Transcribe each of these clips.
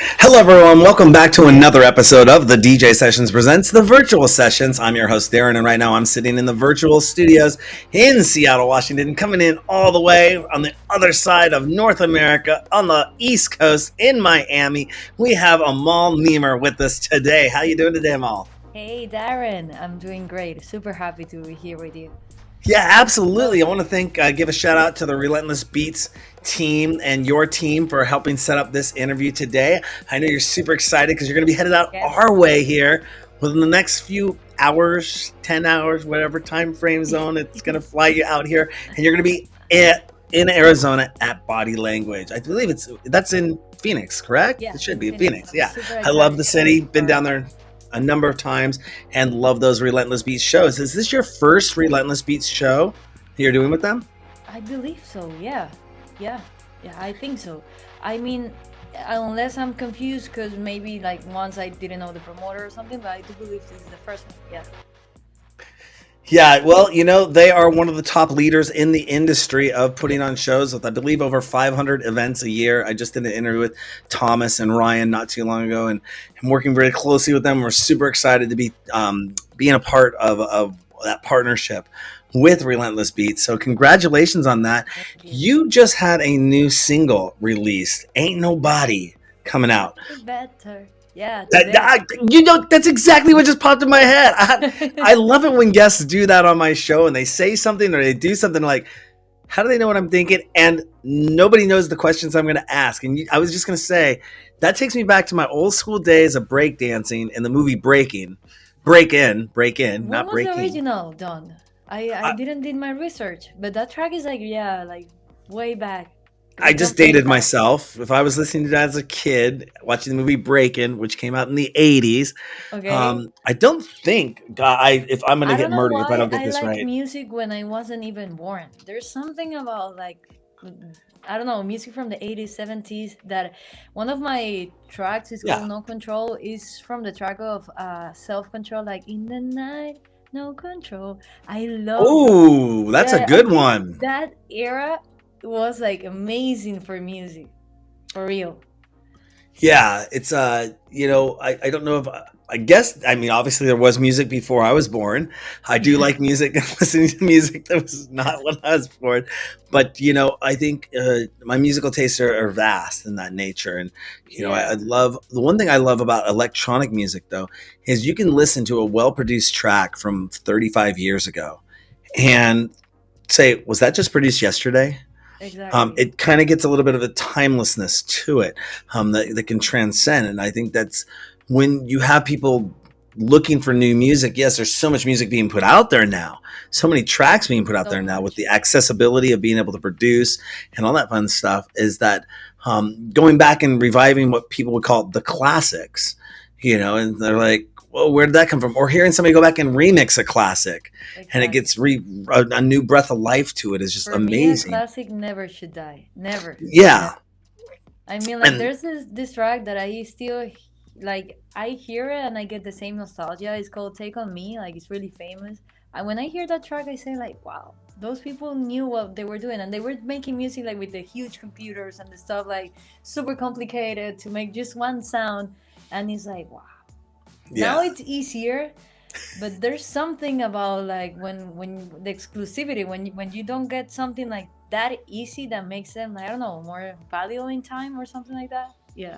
Hello, everyone. Welcome back to another episode of the DJ Sessions Presents the Virtual Sessions. I'm your host, Darren, and right now I'm sitting in the virtual studios in Seattle, Washington, coming in all the way on the other side of North America on the East Coast in Miami. We have Amal Nemer with us today. How you doing today, Amal? Hey Darren, I'm doing great. Super happy to be here with you. Yeah, absolutely. I Welcome. want to give a shout out to the Relentless Beats team and your team for helping set up this interview today. I know you're super excited because you're going to be headed out Yes. our way here within the next few hours, 10 hours, whatever time frame zone it's going to fly you out here. And you're going to be in Arizona at Body Language. I believe that's in Phoenix, correct? Yeah, It should in be Phoenix. Phoenix. I'm Yeah. super I love excited the city. Been for down it. there a number of times and love those Relentless Beats shows. Is this your first Relentless Beats show you're doing with them? I believe so. Yeah. Yeah. Yeah, I think so. I mean, unless I'm confused because maybe like once I didn't know the promoter or something, but I do believe this is the first one. Yeah. Yeah, well, they are one of the top leaders in the industry of putting on shows with, I believe, over 500 events a year. I just did an interview with Thomas and Ryan not too long ago, and I'm working very closely with them. We're super excited to be being a part of that partnership with Relentless Beats. So, congratulations on that. Thank you. You just had a new single released, Ain't Nobody, coming out. Way better. Yeah, That, today. that's exactly what just popped in my head. I love it when guests do that on my show and they say something or they do something like, how do they know what I'm thinking? And nobody knows the questions I'm going to ask. And I was just going to say, that takes me back to my old school days of breakdancing in the movie Break In, When not was the Breaking. original done? I didn't did my research, but that track is like yeah, like way back. I It just goes way dated back. myself. If I was listening to that as a kid, watching the movie Breakin', which came out in the '80s, Okay. I don't think if I'm going to I get don't know murdered if I why don't get I this like right. music when I wasn't even born. There's something about like I don't know, music from the 80s, 70s that one of my tracks is Yeah. called No Control is from the track of Self Control like in the night, no control. I love Oh, that's a yeah, I good think one. that era was like amazing for music. For real. Yeah, it's I don't know if I guess I mean obviously there was music before I was born. I do Yeah. like music and listening to music that was not when I was born, but I think my musical tastes are vast in that nature, and I Yeah. love the one thing I love about electronic music though is you can listen to a well produced track from 35 years ago and say, was that just produced yesterday? Exactly. It kind of gets a little bit of a timelessness to it that can transcend. And I think that's when you have people looking for new music. Yes, there's so much music being put out there now, so many tracks being put out So there now with much. the accessibility of being able to produce and all that fun stuff. Is that going back and reviving what people would call the classics, and they're like, well, where did that come from? Or hearing somebody go back and remix a classic and it Exactly. gets a new breath of life to it is just For me, a amazing. classic never should die. Never. Yeah. Never. I mean, like, And there's this track that I still like. I hear it and I get the same nostalgia. It's called "Take on Me." Like, it's really famous. And when I hear that track, I say, like, wow, those people knew what they were doing, and they were making music like with the huge computers and the stuff like super complicated to make just one sound. And it's like, wow. Now yeah. it's easier, but there's something about like when the exclusivity when you don't get something like that easy that makes them I don't know more valuable in time or something like that. Yeah.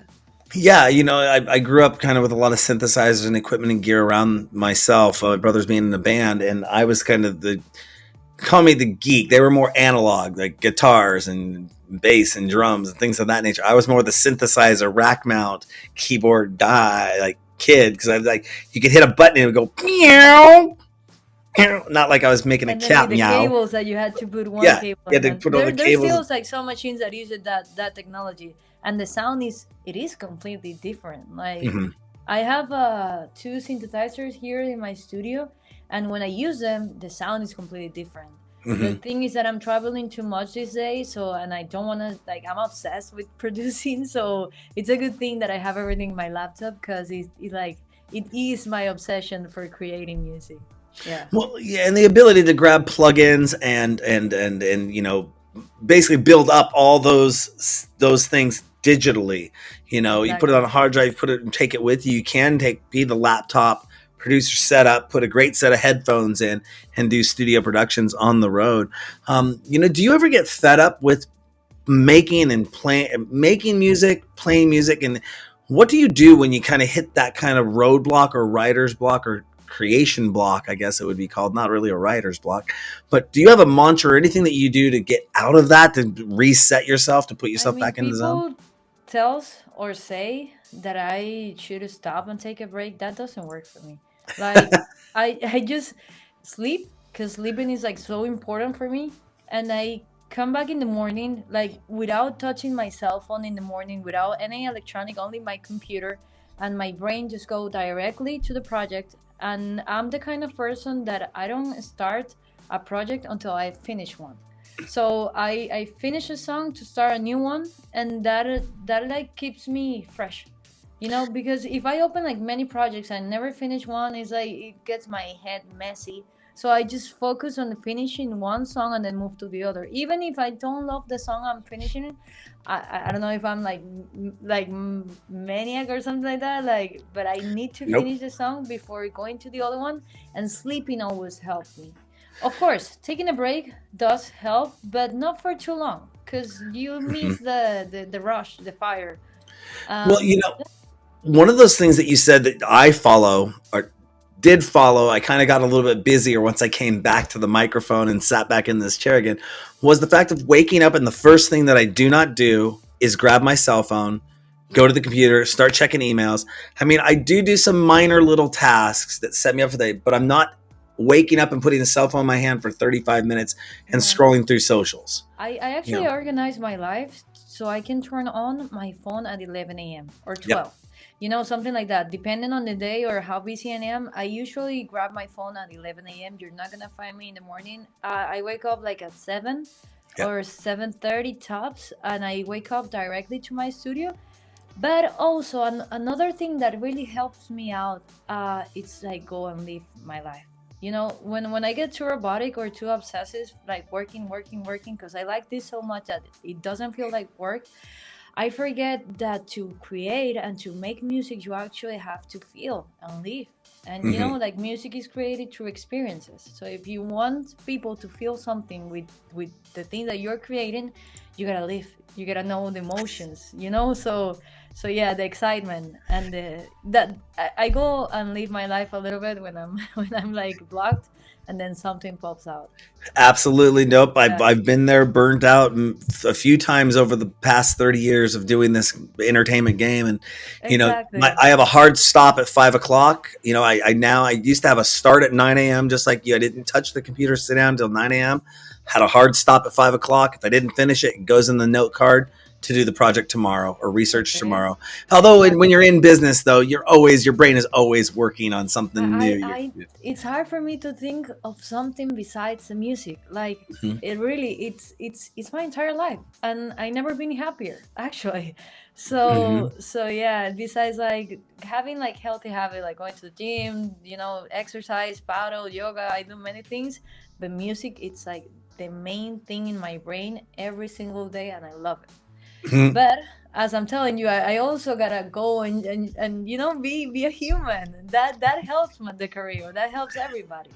Yeah, I grew up kind of with a lot of synthesizers and equipment and gear around myself. My brothers being in the band, and I was kind of call me the geek. They were more analog, like guitars and bass and drums and things of that nature. I was more the synthesizer, rack mount, keyboard die, like kid, because I was like, you could hit a button and it would go meow, meow. Not like I was making a And then with cat the meow. cables that you had to put one Yeah, cable you had and to then put all the there's cables. still like some machines that use that technology and the sound is it is completely different. Like Hmm. I have two synthesizers here in my studio, and when I use them, the sound is completely different. The Hmm. thing is that I'm traveling too much these days, so and I don't want to like I'm obsessed with producing, so it's a good thing that I have everything in my laptop because it like it is my obsession for creating music. Yeah. Well, yeah, and the ability to grab plugins and basically build up all those things digitally. You put it on a Exactly. hard drive, put it and take it with you. You can be the laptop producer setup, put a great set of headphones in, and do studio productions on the road. Do you ever get fed up with making music, playing music, and what do you do when you kind of hit that kind of roadblock or writer's block or creation block, I guess it would be called, not really a writer's block, but do you have a mantra or anything that you do to get out of that, to reset yourself, to put I yourself mean, back in the zone? people tells or say that I should stop and take a break. That doesn't work for me. Like I just sleep because sleeping is like so important for me, and I come back in the morning like without touching my cell phone in the morning, without any electronic, only my computer, and my brain just go directly to the project. And I'm the kind of person that I don't start a project until I finish one. So I finish a song to start a new one, and that like keeps me fresh, because if I open like many projects and never finish one, it's like it gets my head messy. So I just focus on finishing one song and then move to the other, even if I don't love the song I'm finishing it. I don't know if I'm like maniac or something like that, like, but I need to Nope. finish the song before going to the other one. And sleeping always helps me. Of course, taking a break does help, but not for too long, because you Mhm. miss the rush, the fire. Well, Um, one of those things that you said that I follow or did follow, I kind of got a little bit busier once I came back to the microphone and sat back in this chair again, was the fact of waking up and the first thing that I do not do is grab my cell phone, go to yeah, the computer, start checking emails. I mean, I do some minor little tasks that set me up for the day, but I'm not waking up and putting the cell phone in my hand for 35 minutes and no. scrolling through socials. I You actually know, organize my life so I can turn on my phone at 11 a.m. or yep. 12. Something like that. Depending on the day or how busy I am, I usually grab my phone at 11 a.m. You're not gonna find me in the morning. I wake up like at 7 Yep. or 7:30 tops, and I wake up directly to my studio. But also another thing that really helps me out, it's like go and live my life. When I get too robotic or too obsessive, like working, working, working, because I like this so much that it doesn't feel like work, I forget that to create and to make music, you actually have to feel and live. And Hmm. like music is created through experiences. So if you want people to feel something with the thing that you're creating, you gotta live. You gotta know the emotions. So yeah, the excitement and that I go and live my life a little bit when I'm when I'm like blocked, and then something pops out. Absolutely. Nope. I've, Yeah, I've been there, burnt out a few times over the past 30 years of doing this entertainment game. And, exactly. I have a hard stop at 5 o'clock. I used to have a start at 9 a.m. just like you. I didn't touch the computer, sit down until 9 a.m. Had a hard stop at 5 o'clock. If I didn't finish it, it goes in the note card to do the project tomorrow or research Okay. tomorrow. Although when Exactly. you're in business though, your brain is always working on something new. It's hard for me to think of something besides the music. Like Mhm. it really, it's my entire life, and I never been happier actually. Mhm. So yeah. Besides like having like healthy habit, like going to the gym, exercise, paddle, yoga. I do many things, but music, it's like the main thing in my brain every single day, and I love it. Mhm. But as I'm telling you, I also gotta go and be a human. That helps the career. That helps everybody.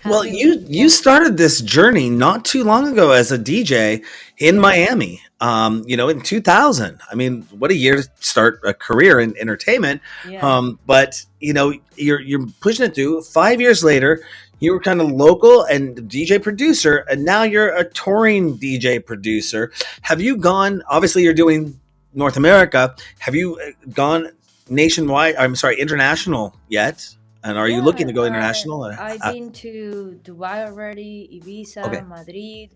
Well, Having you people. started this journey not too long ago as a DJ in Yeah, Miami. In 2000. I mean, what a year to start a career in entertainment. yeah, But you're pushing it through. 5 years later, you were kind of local and DJ producer, and now you're a touring DJ producer. Have you gone? Obviously, you're doing North America. Have you gone nationwide? I'm sorry, international yet? And are you looking yeah. to go international? I've been to Dubai already, Okay. Ibiza, Madrid,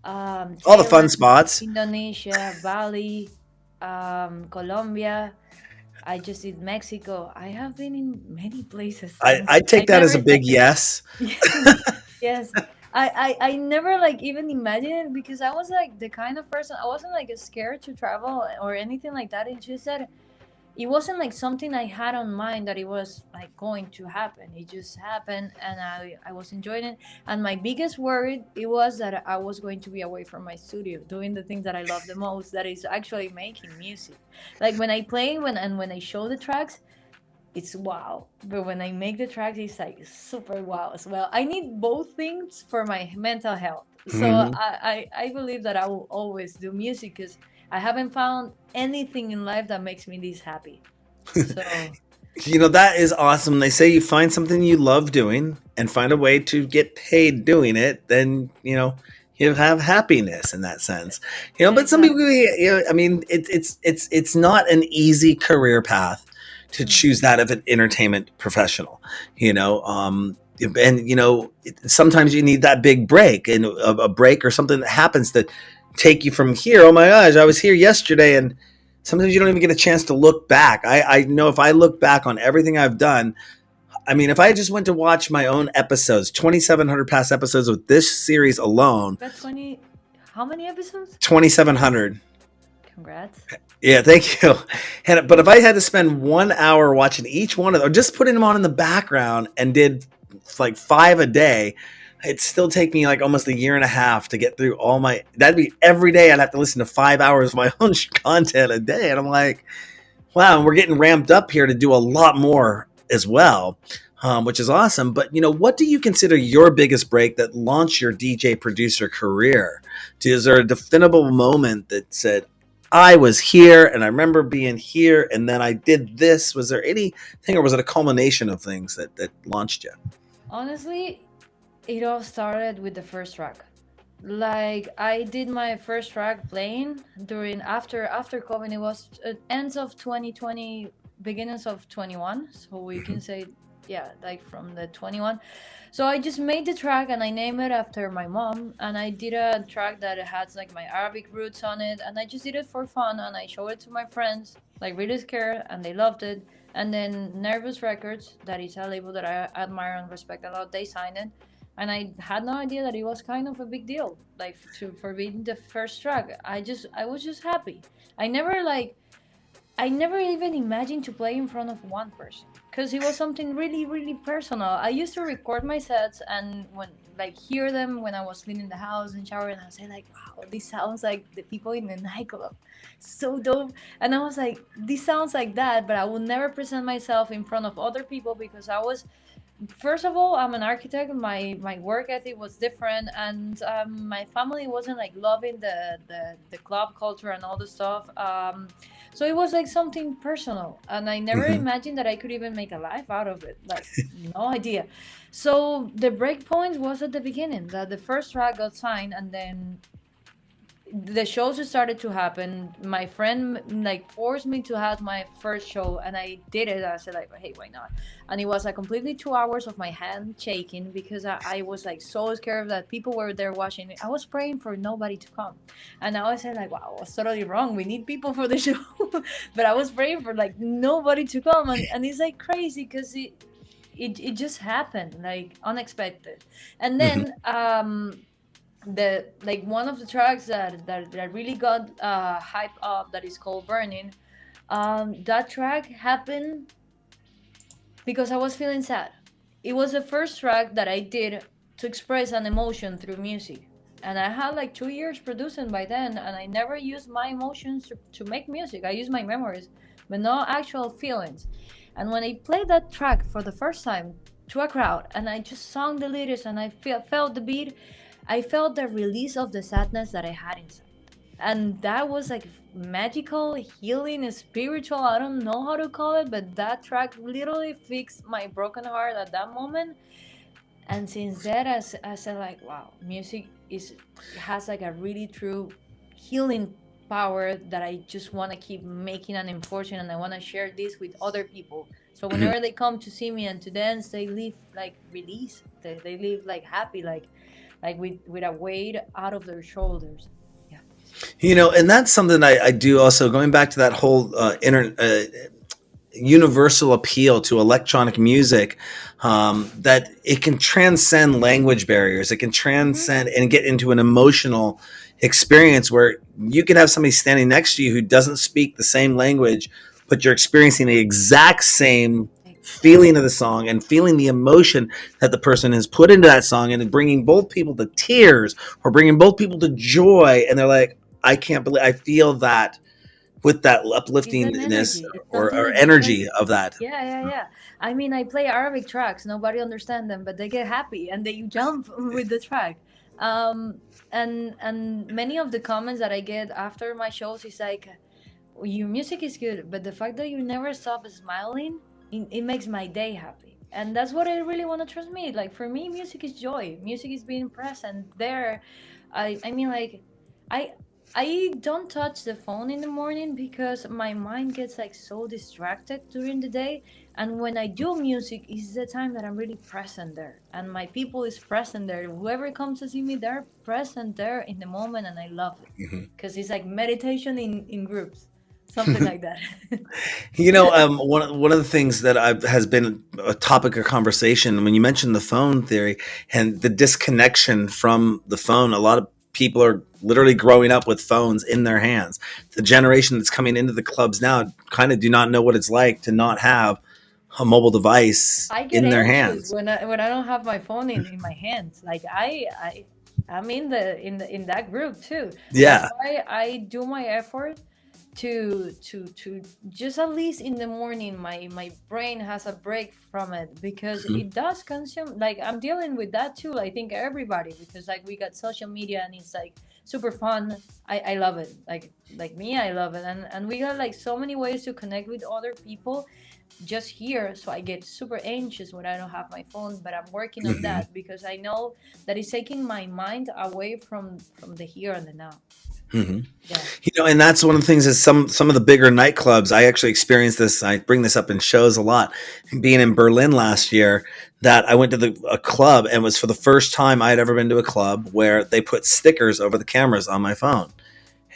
All the fun Thailand, spots. Indonesia, Bali, Colombia. I just did Mexico. I have been in many places, and I I take that as never a big yes. Yes, yes. I never like even imagined it, because I was like the kind of person, I wasn't like scared to travel or anything like that. It's just that it wasn't like something I had on mind that it was like going to happen. It just happened, and I was enjoying it. And my biggest worry it was that I was going to be away from my studio doing the things that I love the most, that is actually making music. Like when I play when I show the tracks, it's wow. But when I make the tracks, it's like super wow as well. I need both things for my mental health. So Mhm. I believe that I will always do music because I haven't found anything in life that makes me this happy. So That is awesome. They say you find something you love doing and find a way to get paid doing it, then, you have happiness in that sense. But some people, exactly. I mean, it's not an easy career path to Mm. choose that of an entertainment professional, and sometimes you need that big break, and a break or something that happens that take you from here. Oh my gosh, I was here yesterday, and sometimes you don't even get a chance to look back. I know if I look back on everything I've done, I mean, if I just went to watch my own episodes, 2,700 past episodes with this series alone, Got 20, how many episodes? 2,700. Congrats. Yeah, thank you. But if I had to spend 1 hour watching each one of them, or just putting them on in the background and did like 5 a day, it'd still take me like almost a year and a half to get through all my. That'd be every day. I'd have to listen to 5 hours of my own content a day, and I'm like, wow, and we're getting ramped up here to do a lot more as well, which is awesome. But what do you consider your biggest break that launched your DJ producer career? Is there a definable moment that said, "I was here, and I remember being here, and then I did this"? Was there anything, or was it a culmination of things that launched you? Honestly, it all started with the first track. Like I did my first track playing during after COVID. It was ends of 2020, beginnings of 21. So we can say, yeah, like from the 21. So I just made the track and I named it after my mom. And I did a track that has like my Arabic roots on it. And I just did it for fun. And I showed it to my friends, like really scared, and they loved it. And then Nervous Records, that is a label that I admire and respect a lot, they signed it, and I had no idea that it was kind of a big deal, like to for being the first track. I was just happy. I never like I never even imagined to play in front of one person because it was something really, really personal. I used to record my sets and when like hear them when I was cleaning the house and shower, and I say like, "Wow, this sounds like the people in the nightclub, so dope." And I was like, "This sounds like that," but I would never present myself in front of other people because I was first of all, I'm an architect. My work ethic was different, and my family wasn't like loving the club culture and all the stuff. So it was like something personal, and I never Mm-hmm. imagined that I could even make a life out of it. Like no idea. So the break point was at the beginning that the first track got signed, and then the shows started to happen. My friend like forced me to have my first show, and I did it. I said like, hey, why not? And it was like completely 2 hours of my hand shaking because I was like so scared that people were there watching it. I was praying for nobody to come, and I was said like, wow, I was totally wrong. We need people for the show, but I was praying for like nobody to come, and it's like crazy because it just happened like unexpected, and Mm-hmm. then the like one of the tracks that really got hype up, that is called Burning. That track happened because I was feeling sad. It was the first track that I did to express an emotion through music, and I had like 2 years producing by then, and I never used my emotions to make music. I used my memories but no actual feelings. And when I played that track for the first time to a crowd and I just sung the lyrics and I felt the beat, I felt the release of the sadness that I had inside. And that was like magical, healing, spiritual. I don't know how to call it, but that track literally fixed my broken heart at that moment. And since then, I said like, wow, music is has like a really true healing power that I just want to keep making and enforcing, and I want to share this with other people. So whenever they come to see me and to dance, they leave like release. They leave like happy, like with a weight out of their shoulders. Yeah. And that's something I do also, going back to that whole universal appeal to electronic music, that it can transcend language barriers. It can Mm-hmm. transcend and get into an emotional experience where you could have somebody standing next to you who doesn't speak the same language, but you're experiencing the exact same feeling of Exactly. the song and feeling the emotion that the person has put into that song, and bringing both people to tears or bringing both people to joy. And they're like, I can't believe I feel that with that It's an upliftingness energy. It's or completely different. energy of that. Yeah, yeah, yeah. I mean, I play Arabic tracks. Nobody understands them, but they get happy and they jump with the track. Um, and many of the comments that I get after my shows is like, your music is good, but the fact that you never stop smiling, it makes my day happy. And that's what I really want to transmit. Like for me, music is joy. Music is being present there. I mean, like, I I don't touch the phone in the morning because my mind gets like so distracted during the day. And when I do music, is the time that I'm really present there, and my people is present there. Whoever comes to see me, they're present there in the moment, and I love it because it's like meditation in groups, something like that. One of the things that has been a topic of conversation when you mentioned the phone theory and the disconnection from the phone. A lot of people are literally growing up with phones in their hands. The generation that's coming into the clubs now kind of do not know what it's like to not have a mobile device I get in their anxious hands. when I don't have my phone in my hands. Like I'm in that group too. That's Yeah. why I do my effort to just at least in the morning my brain has a break from it, because Mhm. it does consume. Like I'm dealing with that too. I think everybody, because like we got social media and it's like super fun. I love it. Like me, I love it. And we got like so many ways to connect with other people just here. So I get super anxious when I don't have my phone, but I'm working on Mhm. that because I know that it's taking my mind away from the here and the now. Mhm. Yeah. And that's one of the things is some of the bigger nightclubs. I actually experienced this. I bring this up in shows a lot. Being in Berlin last year, that I went to a club, and it was for the first time I had ever been to a club where they put stickers over the cameras on my phone,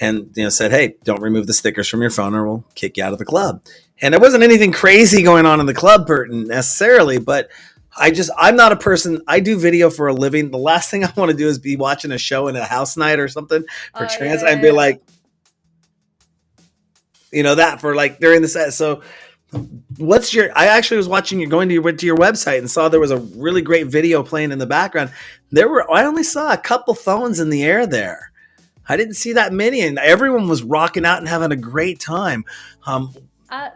and said, "Hey, don't remove the stickers from your phone, or we'll kick you out of the club." And there wasn't anything crazy going on in the club, Burton, necessarily, but I'm not a person. I do video for a living. The last thing I want to do is be watching a show in a house night or something for Oh trans. yeah, I'd be yeah, yeah. like, that for like during the set. So what's your I actually was watching you going to went to your website and saw there was a really great video playing in the background. I only saw a couple phones in the air there. I didn't see that many, and everyone was rocking out and having a great time. um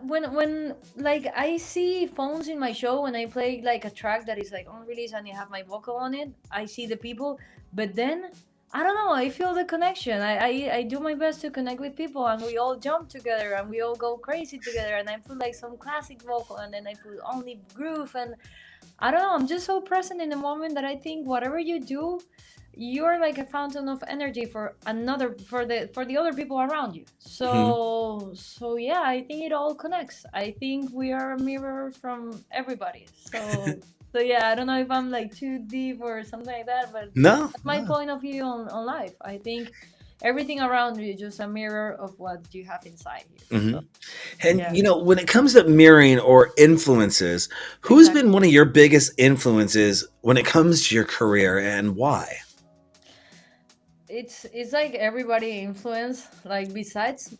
When like I see phones in my show when I play like a track that is like on release and you have my vocal on it, I see the people, but then I don't know, I feel the connection. I do my best to connect with people, and we all jump together and we all go crazy together, and I put like some classic vocal and then I put only groove, and I don't know. I'm just so present in the moment that I think whatever you do, you're like a fountain of energy for another for the other people around you. mhm. So yeah, I think it all connects. I think we are a mirror from everybody. So yeah, I don't know if I'm like too deep or something like that, but No, that's my no. point of view on life. I think everything around you is just a mirror of what you have inside you. Hmm. So And yeah, when it comes to mirroring or influences, who's exactly. been one of your biggest influences when it comes to your career, and why? It's like everybody influence. Like besides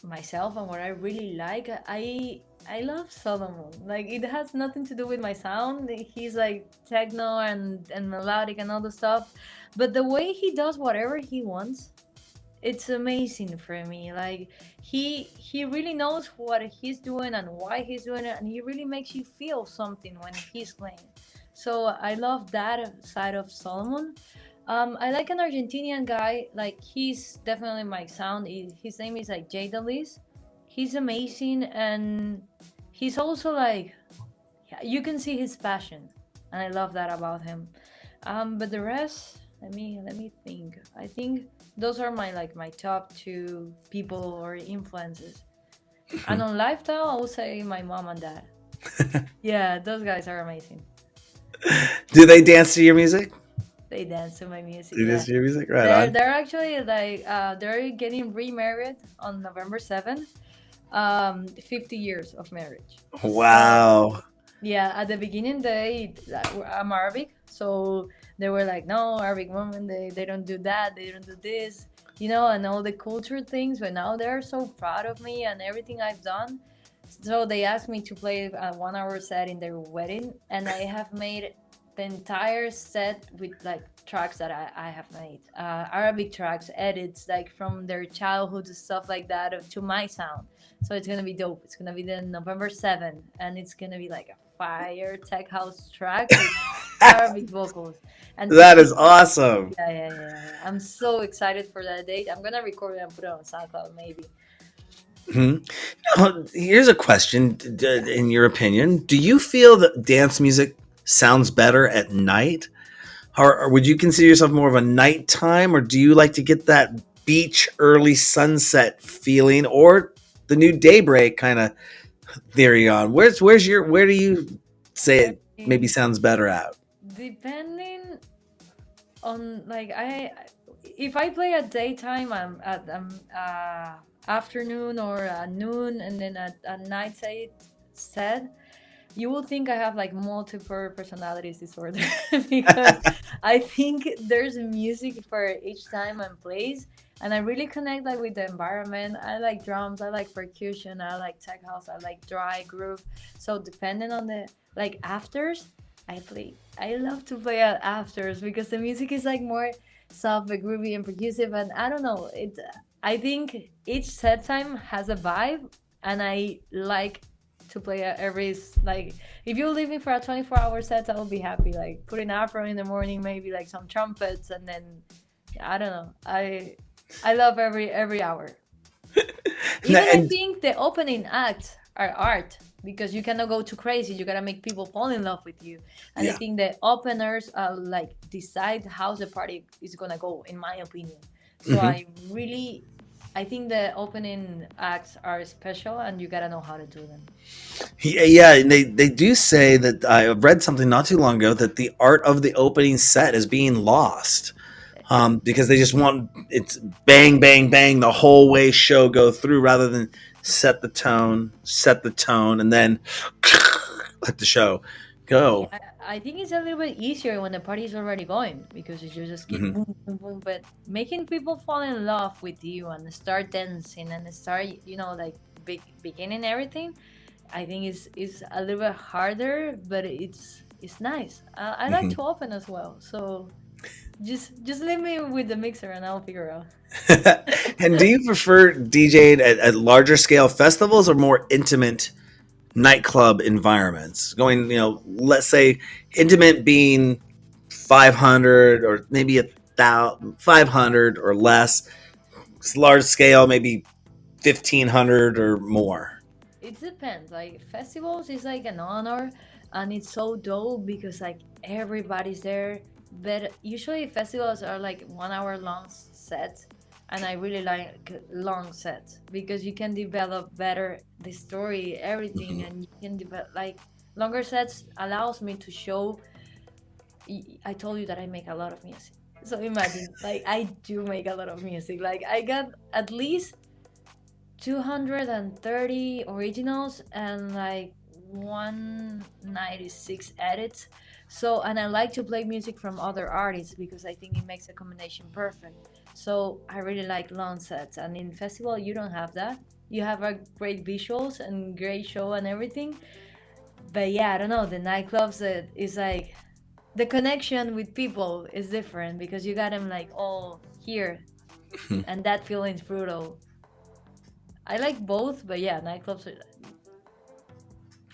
myself and what I really like, I love Solomon. Like it has nothing to do with my sound. He's like techno and melodic and all the stuff, but the way he does whatever he wants, it's amazing for me. Like he really knows what he's doing and why he's doing it, and he really makes you feel something when he's playing. So I love that side of Solomon. I like an Argentinian guy. Like he's definitely my sound. His name is like Jay Delis. He's amazing, and he's also like, yeah, you can see his passion, and I love that about him. But the rest, let me think. I think those are my top two people or influences. And on lifestyle, I would say my mom and dad. Yeah, those guys are amazing. Do they dance to your music? They dance to my music. They Yeah, dance to your music, right they're on. they're actually like they're getting remarried on November 7th. 50 years of marriage. Wow. So yeah, at the beginning I'm Arabic, so they were like, no, Arabic women, they don't do that, they don't do this, and all the culture things. But now they're so proud of me and everything I've done. So they asked me to play a 1 hour set in their wedding, and I have made the entire set with like tracks that I have made, Arabic tracks, edits like from their childhood stuff like that to my sound. So it's gonna be dope. It's gonna be the November 7th, and it's gonna be like a fire tech house track with Arabic vocals. And to That see, is awesome. yeah. I'm so excited for that date. I'm gonna record it and put it on SoundCloud maybe. Hmm. Now, here's a question. In your opinion, do you feel that dance music sounds better at night? Or would you consider yourself more of a nighttime, or do you like to get that beach early sunset feeling, or the new daybreak kind of theory on? Where do you say it maybe Um, sounds better at? Depending on like if I play at daytime, I'm at afternoon or noon, and then at night set, you will think I have like multiple personalities disorder because I think there's music for each time and place, and I really connect like with the environment. I like drums, I like percussion, I like tech house, I like dry groove. So depending on the like afters, I love to play at afters because the music is like more soft and groovy and percussive, and I don't know it. I think each set time has a vibe, and I like to play at every like if you leave me for a 24-hour set, I will be happy. Like putting afro in the morning, maybe like some trumpets, and then I don't know. I love every hour. Even I And think the opening acts are art because you cannot go too crazy. You gotta make people fall in love with you. And I yeah. think the openers like decide how the party is gonna go, in my opinion. So Hmm. I think the opening acts are special, and you gotta know how to do them. Yeah, and they do say that I read something not too long ago that the art of the opening set is being lost, because they just want it's bang, bang, bang the whole way show go through rather than set the tone, and then let the show Yeah, go. I think it's a little bit easier when the party is already going because you just keep Hmm. boom, boom, boom. But making people fall in love with you and start dancing and start, like beginning everything, I think is a little bit harder, but it's nice. I like Hmm. to open as well, so just leave me with the mixer and I'll figure out. And do you prefer DJing at larger scale festivals or more intimate nightclub environments? Going, let's say intimate being 500 or maybe 500 or less. Large scale, maybe 1,500 or more. It depends. Like festivals is like an honor, and it's so dope because like everybody's there. But usually festivals are like 1 hour long sets, and I really like long sets because you can develop better the story, everything, Hmm. and you can develop like longer sets allows me to show. I told you that I make a lot of music, so imagine like I do make a lot of music. Like I got at least 230 originals and like 196 edits. So, and I like to play music from other artists because I think it makes a combination perfect. So, I really like long sets. And in festival, you don't have that. You have a great visuals and great show and everything. But yeah, I don't know. The nightclubs is like the connection with people is different because you got them like all here, and that feeling's brutal. I like both, but yeah, nightclubs are.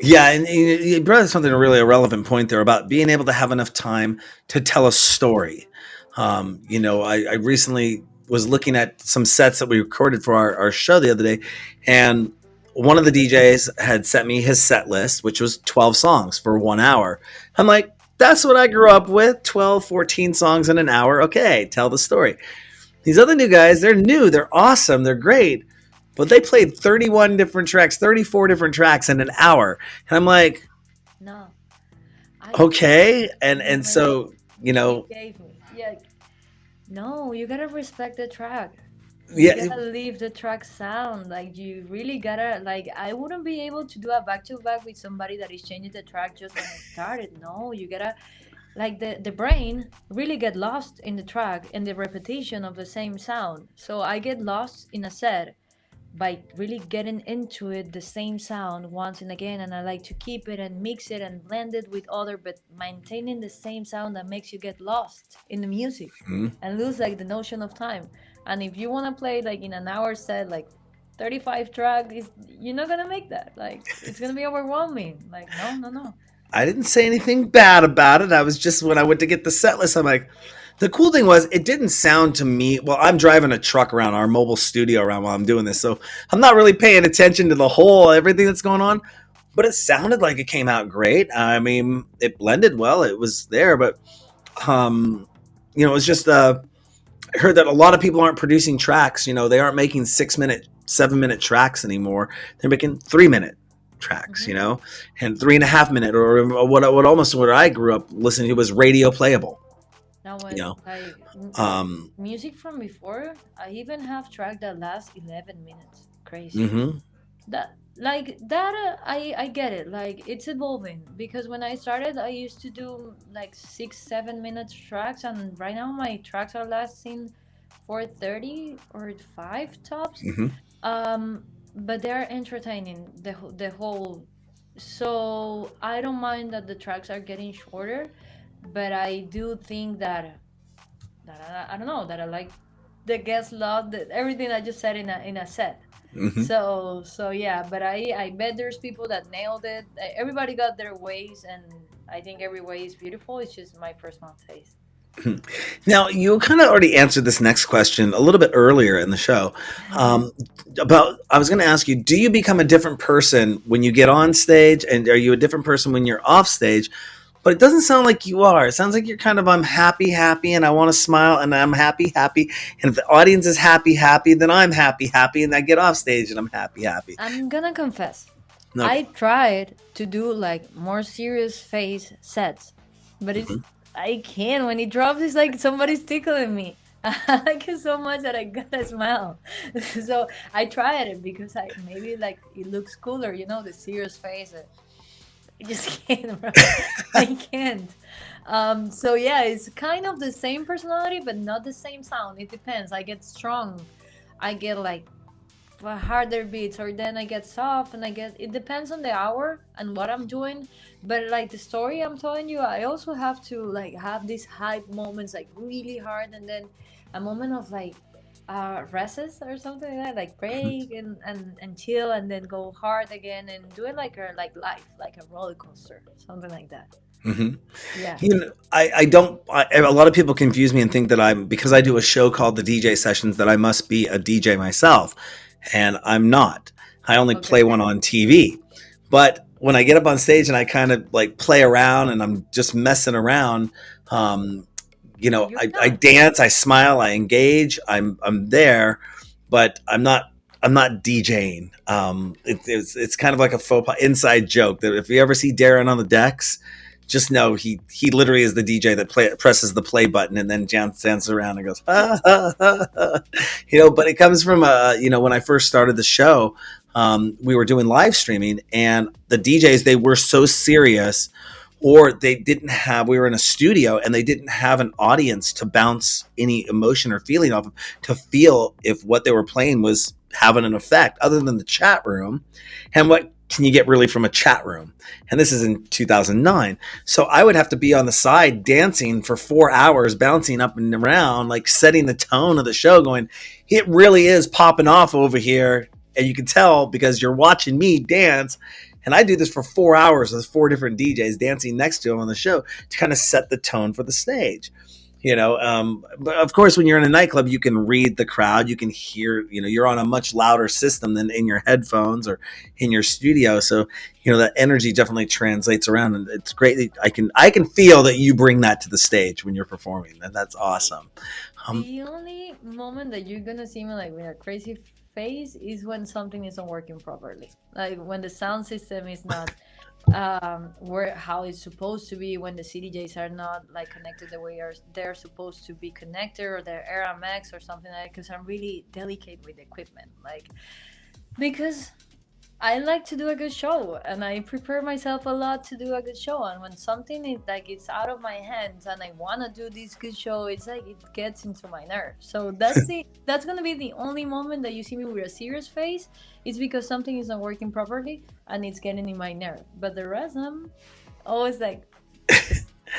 Yeah, and you brought up something really a relevant point there about being able to have enough time to tell a story. I recently was looking at some sets that we recorded for our show the other day, and one of the DJs had sent me his set list, which was 12 songs for 1 hour. I'm like, that's what I grew up with, 12, 14 songs in an hour. Okay, tell the story. These other new guys, they're new, they're awesome, they're great, but they played 31 different tracks, 34 different tracks in an hour. And I'm like, No, I okay. And when so, he gave me, yeah, no, you gotta respect the track. You yeah. gotta leave the track sound. Like you really gotta like. I wouldn't be able to do a back to back with somebody that is changing the track just when I started. No, you gotta like the brain really get lost in the track and the repetition of the same sound. So I get lost in a set. by really getting into it, the same sound once and again, and I like to keep it and mix it and blend it with other, but maintaining the same sound that makes you get lost in the music Mhm. and lose like the notion of time. And if you want to play like in an hour set, like 35 track, is you're not gonna make that. Like it's gonna be overwhelming. Like no, no, no. I didn't say anything bad about it. I was just when I went to get the set list, I'm like, the cool thing was it didn't sound to me. Well, I'm driving a truck around our mobile studio around while I'm doing this, so I'm not really paying attention to the whole everything that's going on. But it sounded like it came out great. I mean, it blended well. It was there, but um, it was just I heard that a lot of people aren't producing tracks. They aren't making 6 minute, 7 minute tracks anymore. They're making 3 minute tracks, Hmm. and 3.5 minute, or what I grew up listening to was radio playable. Now You when know, like um, music from before, I even have track that lasts 11 minutes. Crazy. mm-hmm, That like that I get it. Like it's evolving because when I started I used to do like 6 7 minutes tracks, and right now my tracks are lasting 4:30 or 5 tops. mm-hmm. But they're entertaining the whole. So I don't mind that the tracks are getting shorter, but I do think that I don't know, that I like the guest love everything I just said in a set. Mm-hmm. So yeah, but I bet there's people that nailed it. Everybody got their ways, and I think every way is beautiful. It's just my personal taste. Now, you kind of already answered this next question a little bit earlier in the show. Um, I was going to ask you, do you become a different person when you get on stage, and are you a different person when you're off stage? But it doesn't sound like you are. It sounds like you're kind of, I'm happy, happy, and I want to smile, and I'm happy, happy. And if the audience is happy, happy, then I'm happy, happy, and I get off stage and I'm happy, happy. I'm gonna confess, Okay. I tried to do like more serious face sets, but it's Mhm. I can't. When it drops, it's like somebody's tickling me. I like it so much that I gotta smile. So I tried it because I maybe like it looks cooler, the serious face. I just can't, bro. I can't. So yeah, it's kind of the same personality, but not the same sound. It depends. I get strong. I get like harder beats, or then I get soft, and it depends on the hour and what I'm doing. But like the story I'm telling you, I also have to like have these hype moments like really hard, and then a moment of like rests or something like that, like break and chill, and then go hard again and do it like a like life, like a roller coaster, something like that. Hmm. Yeah. I don't. A lot of people confuse me and think that I'm, because I do a show called the DJ Sessions, that I must be a DJ myself, and I'm not. I only play Okay. one on TV. But when I get up on stage and I kind of like play around and I'm just messing around, um, You're I not. dance, I smile, I engage, I'm there, but I'm not DJing. It's kind of like a inside joke that if you ever see Darren on the decks, just know he literally is the DJ that presses the play button and then dances around and goes ha, ha, ha, ha. But it comes from when I first started the show, we were doing live streaming, and the DJs, they were so serious, or they didn't have, we were in a studio and they didn't have an audience to bounce any emotion or feeling off of, to feel if what they were playing was having an effect other than the chat room. And what can you get really from a chat room? And this is in 2009. So I would have to be on the side dancing for 4 hours, bouncing up and around, like setting the tone of the show, going, it really is popping off over here. And you can tell because you're watching me dance. And I do this for 4 hours with 4 different DJs dancing next to him on the show to kind of set the tone for the stage. But of course, when you're in a nightclub, you can read the crowd. You can hear, you're on a much louder system than in your headphones or in your studio. So, that energy definitely translates around, and it's great. I can feel that you bring that to the stage when you're performing, and that's awesome. Um, The only moment that you're gonna see me like with a crazy face is when something isn't working properly. Like when the sound system is not where how it's supposed to be, when the CDJs are not like connected the way they're supposed to be connected, or their Era Max or something like that, because I'm really delicate with equipment. Like because I like to do a good show, and I prepare myself a lot to do a good show. And when something is like it's out of my hands, and I want to do this good show, it's like it gets into my nerves. So that's gonna be the only moment that you see me with a serious face. It's because something is not working properly, and it's getting in my nerve. But the rest, I'm always like,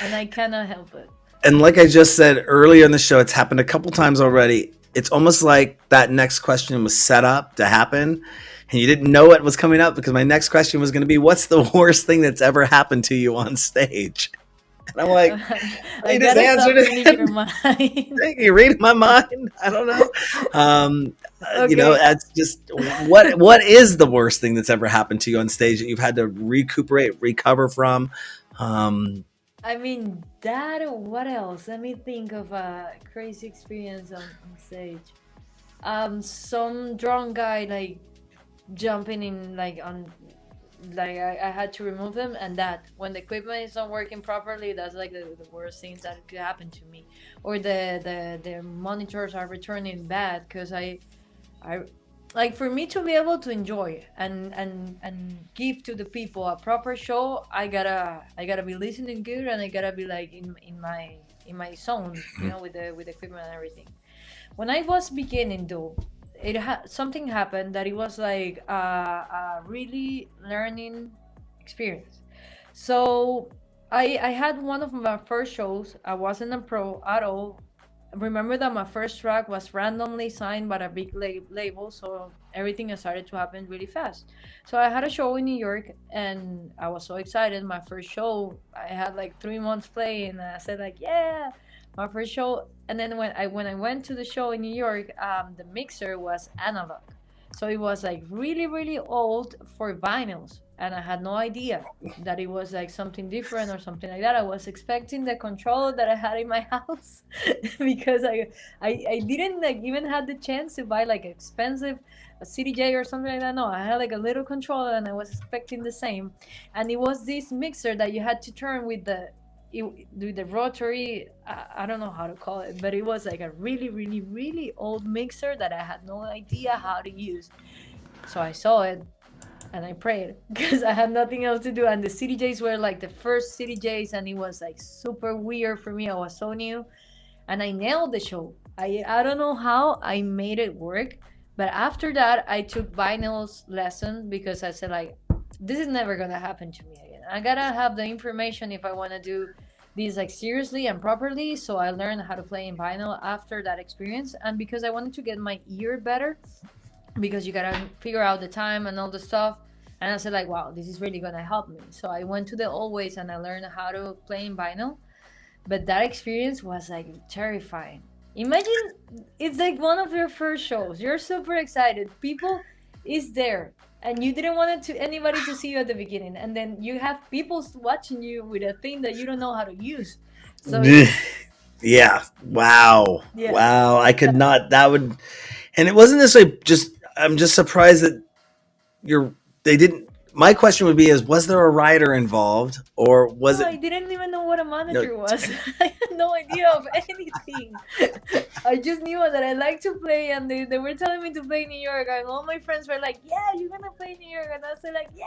and I cannot help it. And like I just said earlier in the show, it's happened a couple times already. It's almost like that next question was set up to happen, and you didn't know it was coming up, because my next question was going to be, what's the worst thing that's ever happened to you on stage? And I'm like, I you just gotta stop answered reading your it. mind. You read my mind. I don't know. Okay. That's just what is the worst thing that's ever happened to you on stage that you've had to recuperate, recover from? Um, I mean, that, what else? Let me think of a crazy experience on stage. Some drunk guy like jumping in like on, like I had to remove him, and that when the equipment is not working properly, that's like the worst things that could happen to me. Or the monitors are returning bad because I like, for me to be able to enjoy and give to the people a proper show, I gotta be listening good, and I gotta be like in my zone, with the equipment and everything. When I was beginning though, something happened that it was like a really learning experience. So I had one of my first shows. I wasn't a pro at all. Remember that my first track was randomly signed by a big label, so everything started to happen really fast. So I had a show in New York, and I was so excited. My first show, I had like 3 months playing, and I said like, yeah, my first show. And then when I went to the show in New York, the mixer was analog, so it was like really really old for vinyls, and I had no idea that it was like something different or something like that. I was expecting the controller that I had in my house because I didn't like even had the chance to buy like expensive a CDJ or something like that. No, I had like a little controller, and I was expecting the same. And it was this mixer that you had to turn with the rotary. I don't know how to call it, but it was like a really really really old mixer that I had no idea how to use. So I saw it, and I prayed because I had nothing else to do. And the CDJs were like the first CDJs, and it was like super weird for me. I was so new, and I nailed the show. I don't know how I made it work, but after that, I took vinyl's lesson because I said like, this is never gonna happen to me again. I gotta have the information if I want to do this like seriously and properly. So I learned how to play in vinyl after that experience, and because I wanted to get my ear better, because you gotta figure out the time and all the stuff. And I said like, wow, this is really gonna help me. So I went to the old ways, and I learned how to play in vinyl. But that experience was like terrifying. Imagine it's like one of your first shows. You're super excited. People is there, and you didn't want it to anybody to see you at the beginning, and then you have people watching you with a thing that you don't know how to use. So it's yeah. Wow. yeah. Wow. I could not. That would. And it wasn't this way. Just I'm just surprised that you're. They didn't. My question would be: is was there a writer involved, or was No, it? I didn't even know what a You know, manager was. I had no idea of anything. I just knew that I like to play, and they were telling me to play New York, and all my friends were like, "Yeah, you're gonna play New York," and I said like, "Yeah."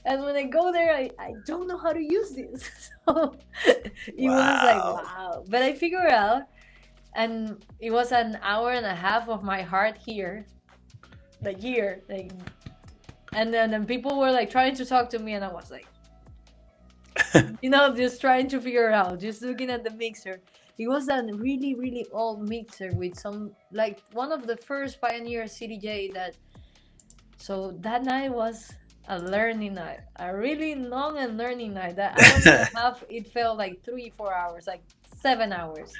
And when I go there, I don't know how to use this, so it was like wow. wow. But I figured out, and it was an hour and a half of my heart here, like here, like, and then people were like trying to talk to me, and I was like, just trying to figure it out, just looking at the mixer. It was a really, really old mixer with some, like, one of the first Pioneer CDJ that. So that night was a learning night, a really long and learning night. That hour and a half, it felt like 3, 4 hours, like 7 hours.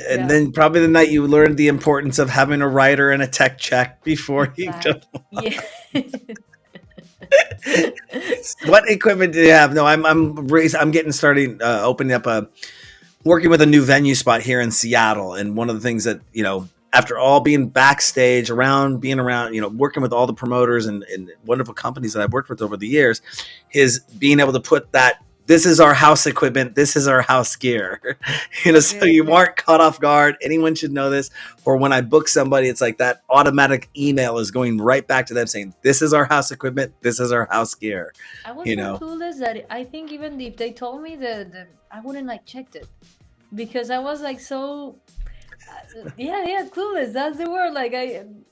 And Yeah, then probably the night you learned the importance of having a writer and a tech check before you go. exactly. Yeah. What equipment do you have? No, I'm getting starting opening up a working with a new venue spot here in Seattle, and one of the things that after all being backstage around, being around, working with all the promoters and wonderful companies that I've worked with over the years, is being able to put that this is our house equipment, this is our house gear. So Okay, you okay. aren't caught off guard. Anyone should know this. Or when I book somebody, it's like that automatic email is going right back to them saying, this is our house equipment, this is our house gear. I was you so know clueless that I think even if they told me the I wouldn't like checked it because I was like so yeah, yeah, clueless. That's the word. Like in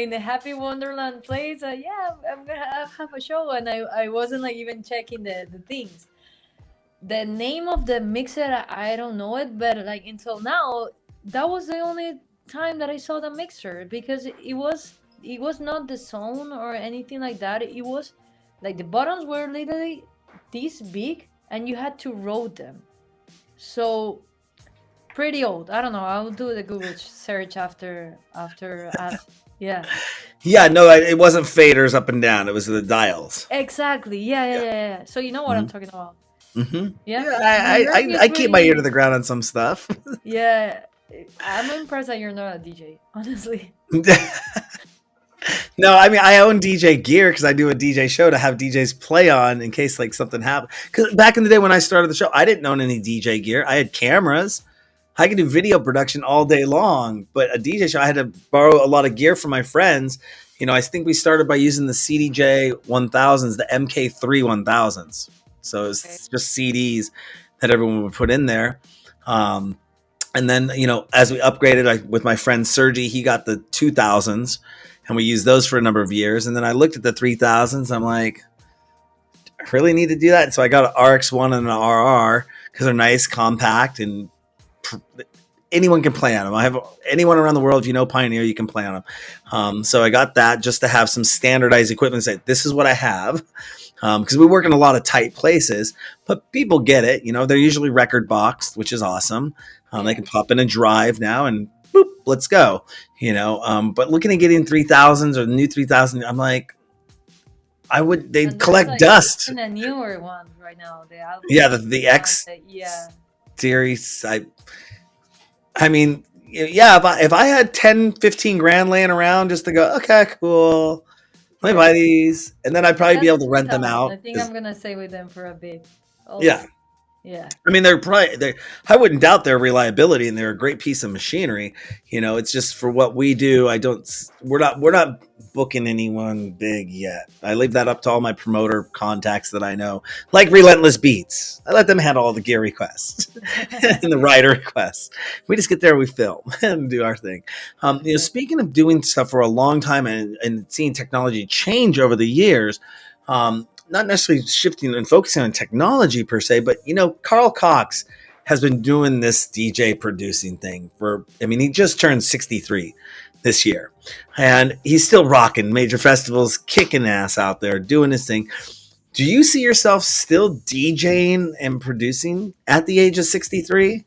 the Happy Wonderland place. Yeah, I'm gonna have a show, and I wasn't like even checking the things. The name of the mixer, I don't know it, but like until now, that was the only time that I saw the mixer because it was not the zone or anything like that. It was like the buttons were literally this big, and you had to rotate them. So pretty old. I don't know. I'll do the Google search after us. Yeah. yeah, no, it wasn't faders up and down, it was the dials. Exactly. Yeah, yeah, Yeah. yeah, yeah. So you know what I'm talking about. Yeah. Yeah, New York I is keep my ear to really the ground on some stuff. yeah. I'm impressed that you're not a DJ, honestly. No, I mean I own DJ gear because I do a DJ show to have DJs play on in case like something happened. Because back in the day when I started the show, I didn't own any DJ gear. I had cameras. I could do video production all day long, but a DJ show, I had to borrow a lot of gear from my friends. I think we started by using the CDJ 1000s, the MK3 1000s. So Okay. it's just CDs that everyone would put in there. Um, and then, as we upgraded with my friend Sergi, he got the 2000s and we used those for a number of years. And then I looked at the 3000s. I'm like, I really need to do that. So I got an RX1 and an RR because they're nice, compact, and anyone can play on them. I have anyone around the world. If you know Pioneer, you can play on them. So I got that just to have some standardized equipment. Say this is what I have because we work in a lot of tight places, but people get it. They're usually record boxed, which is awesome. They Yeah. can pop in a drive now and boop, let's go. But looking at getting 3000s or the new 3000, I'm like, they And there's collect like dust. even a newer one right now, the Yeah, uplift the one. X Yeah. series. I mean, yeah, if I had 10, 15 grand laying around just to go, okay, cool, let me Yeah. buy these, and then I'd I probably be got the able to rent them 3000. I out. think I'm 'Cause, gonna stay with them for a bit. yeah, Also. Yeah. I mean, I wouldn't doubt their reliability, and they're a great piece of machinery. It's just for what we do. We're not booking anyone big yet. I leave that up to all my promoter contacts that I know, like Relentless Beats. I let them handle all the gear requests and the rider requests. We just get there, we film, and do our thing. Okay. Speaking of doing stuff for a long time and seeing technology change over the years, not necessarily shifting and focusing on technology per se, but Carl Cox has been doing this DJ producing thing he just turned 63 this year, and he's still rocking major festivals, kicking ass out there, doing his thing. Do you see yourself still DJing and producing at the age of 63?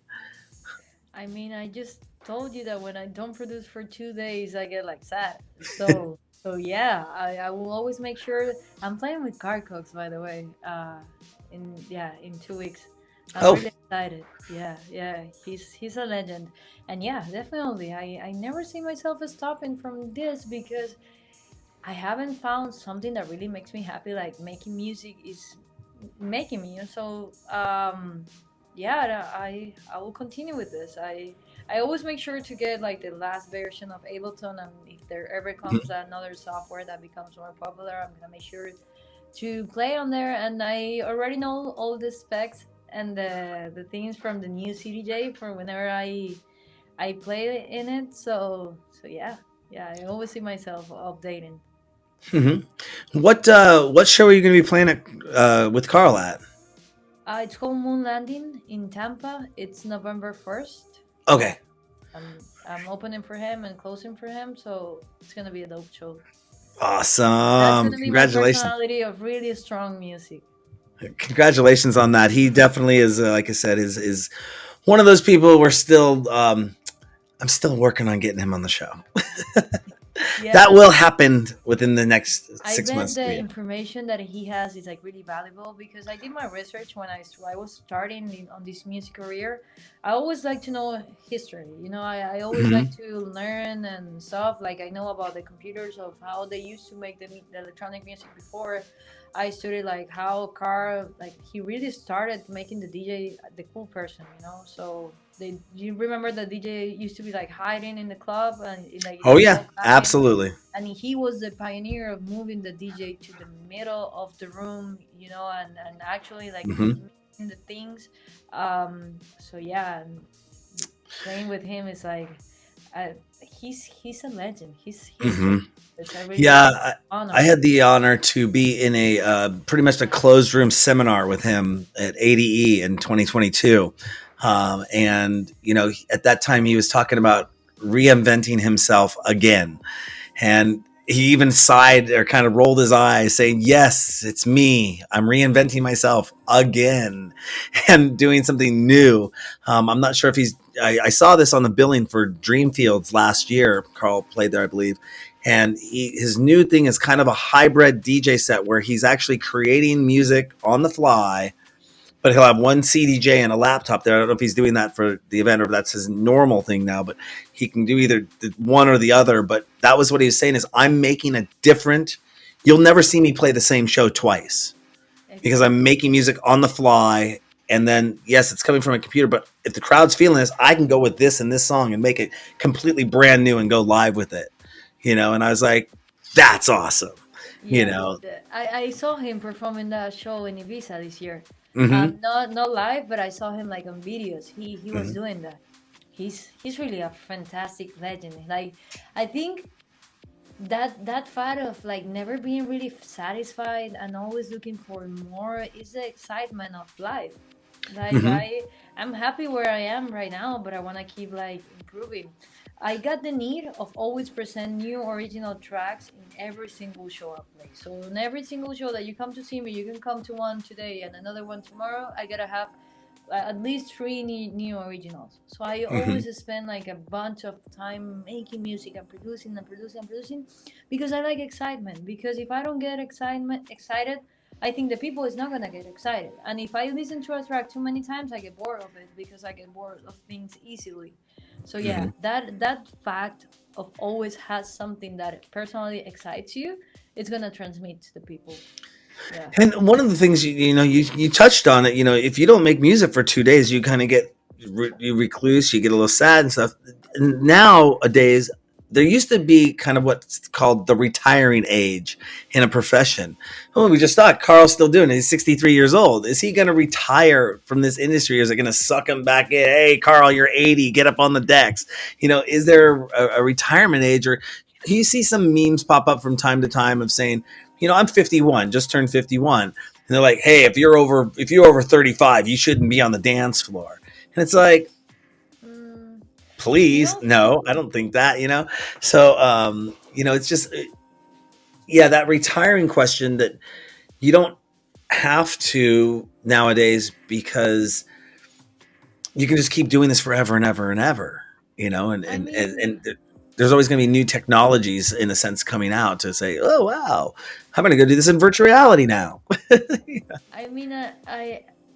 I mean, I just told you that when I don't produce for 2 days, I get like sad. So yeah, I will always make sure I'm playing with Car Cooks, by the way. In 2 weeks, I'm Oh, really excited. Yeah, yeah, he's a legend, and yeah, definitely. I never see myself stopping from this because I haven't found something that really makes me happy. Like making music is making me. So yeah, I will continue with this. I always make sure to get like the last version of Ableton, and if there ever comes another software that becomes more popular, I'm gonna make sure to play on there. And I already know all the specs and the things from the new CDJ for whenever I play in it. So yeah, yeah, I always see myself updating. hmm what show are you going to be playing with Carl at? It's called Moon Landing in Tampa. It's November 1st. Okay, I'm opening for him and closing for him, so it's gonna be a dope show. That's awesome! gonna be my Congratulations. personality of really strong music. Congratulations on that. He definitely is, like I said, is one of those people. We're still, I'm still working on getting him on the show. That Yeah, will happen within the next I six bet months to a the year. information that he has is like really valuable because I did my research when I was starting on this music career. I always like to know history. I always like Mhm. to learn and stuff. Like I know about the computers of how they used to make the electronic music before. I studied like how Carl, like he really started making the DJ the cool person, you know. So they, you remember the DJ used to be like hiding in the club and like in Oh a yeah, small cabin, absolutely. and he was the pioneer of moving the DJ to the middle of the room, you know, and actually like Hmm. mixing the things. So yeah, and playing with him is like, he's a legend. He's Hmm. true. It's a Yeah, really I honor. had the honor to be in a pretty much a closed room seminar with him at ADE in 2022. And, you know, at that time he was talking about reinventing himself again. And he even sighed or kind of rolled his eyes, saying, "Yes, it's me. I'm reinventing myself again and doing something new." I'm not sure if he's. I saw this on the billing for Dreamfields last year. Carl played there, I believe. And his new thing is kind of a hybrid DJ set where he's actually creating music on the fly, but he'll have one CDJ and a laptop there. I don't know if he's doing that for the event or if that's his normal thing now, but he can do either the one or the other. But that was what he was saying is I'm making a different, you'll never see me play the same show twice because I'm Exactly. making music on the fly. And then, yes, it's coming from a computer, but if the crowd's feeling this, I can go with this and this song and make it completely brand new and go live with it, you know? And I was like, that's awesome, you Yeah, know? I saw him performing that show in Ibiza this year. Mm-hmm. Not live, but I saw him like on videos. He was Mm-hmm. doing that. He's really a fantastic legend. Like I think that fact of like never being really satisfied and always looking for more is the excitement of life. Like Mm-hmm. I'm happy where I am right now, but I want to keep like improving. I got the need of always present new original tracks in every single show I play. So in every single show that you come to see me, you can come to one today and another one tomorrow. I gotta have at least three new originals. So I Mm-hmm. always spend like a bunch of time making music and producing and producing and producing because I like excitement. Because if I don't get excited, I think the people is not gonna get excited. And if I listen to a track too many times, I get bored of it because I get bored of things easily. So Mm-hmm. yeah, that fact of always has something that personally excites you, it's gonna transmit to the people. Yeah. And one of the things you touched on it. You know, if you don't make music for 2 days, you kind of get you recluse, you get a little sad and stuff. And nowadays, there used to be kind of what's called the retiring age in a profession. Oh, we just thought Carl's still doing it. He's 63 years old. Is he going to retire from this industry? Or is it going to suck him back in? Hey, Carl, you're 80. Get up on the decks. You know, is there a retirement age, or you see some memes pop up from time to time of saying, I'm 51, just turned 51. And they're like, hey, if you're over 35, you shouldn't be on the dance floor. And it's like, Mm, you please, know, no, I don't think that, So, it's just, yeah, that retiring question that you don't have to nowadays because you can just keep doing this forever and ever and ever, and, I and, and, mean, and there's always going to be new technologies in a sense coming out to say, oh, wow, I'm going to go do this in virtual reality now. I mean,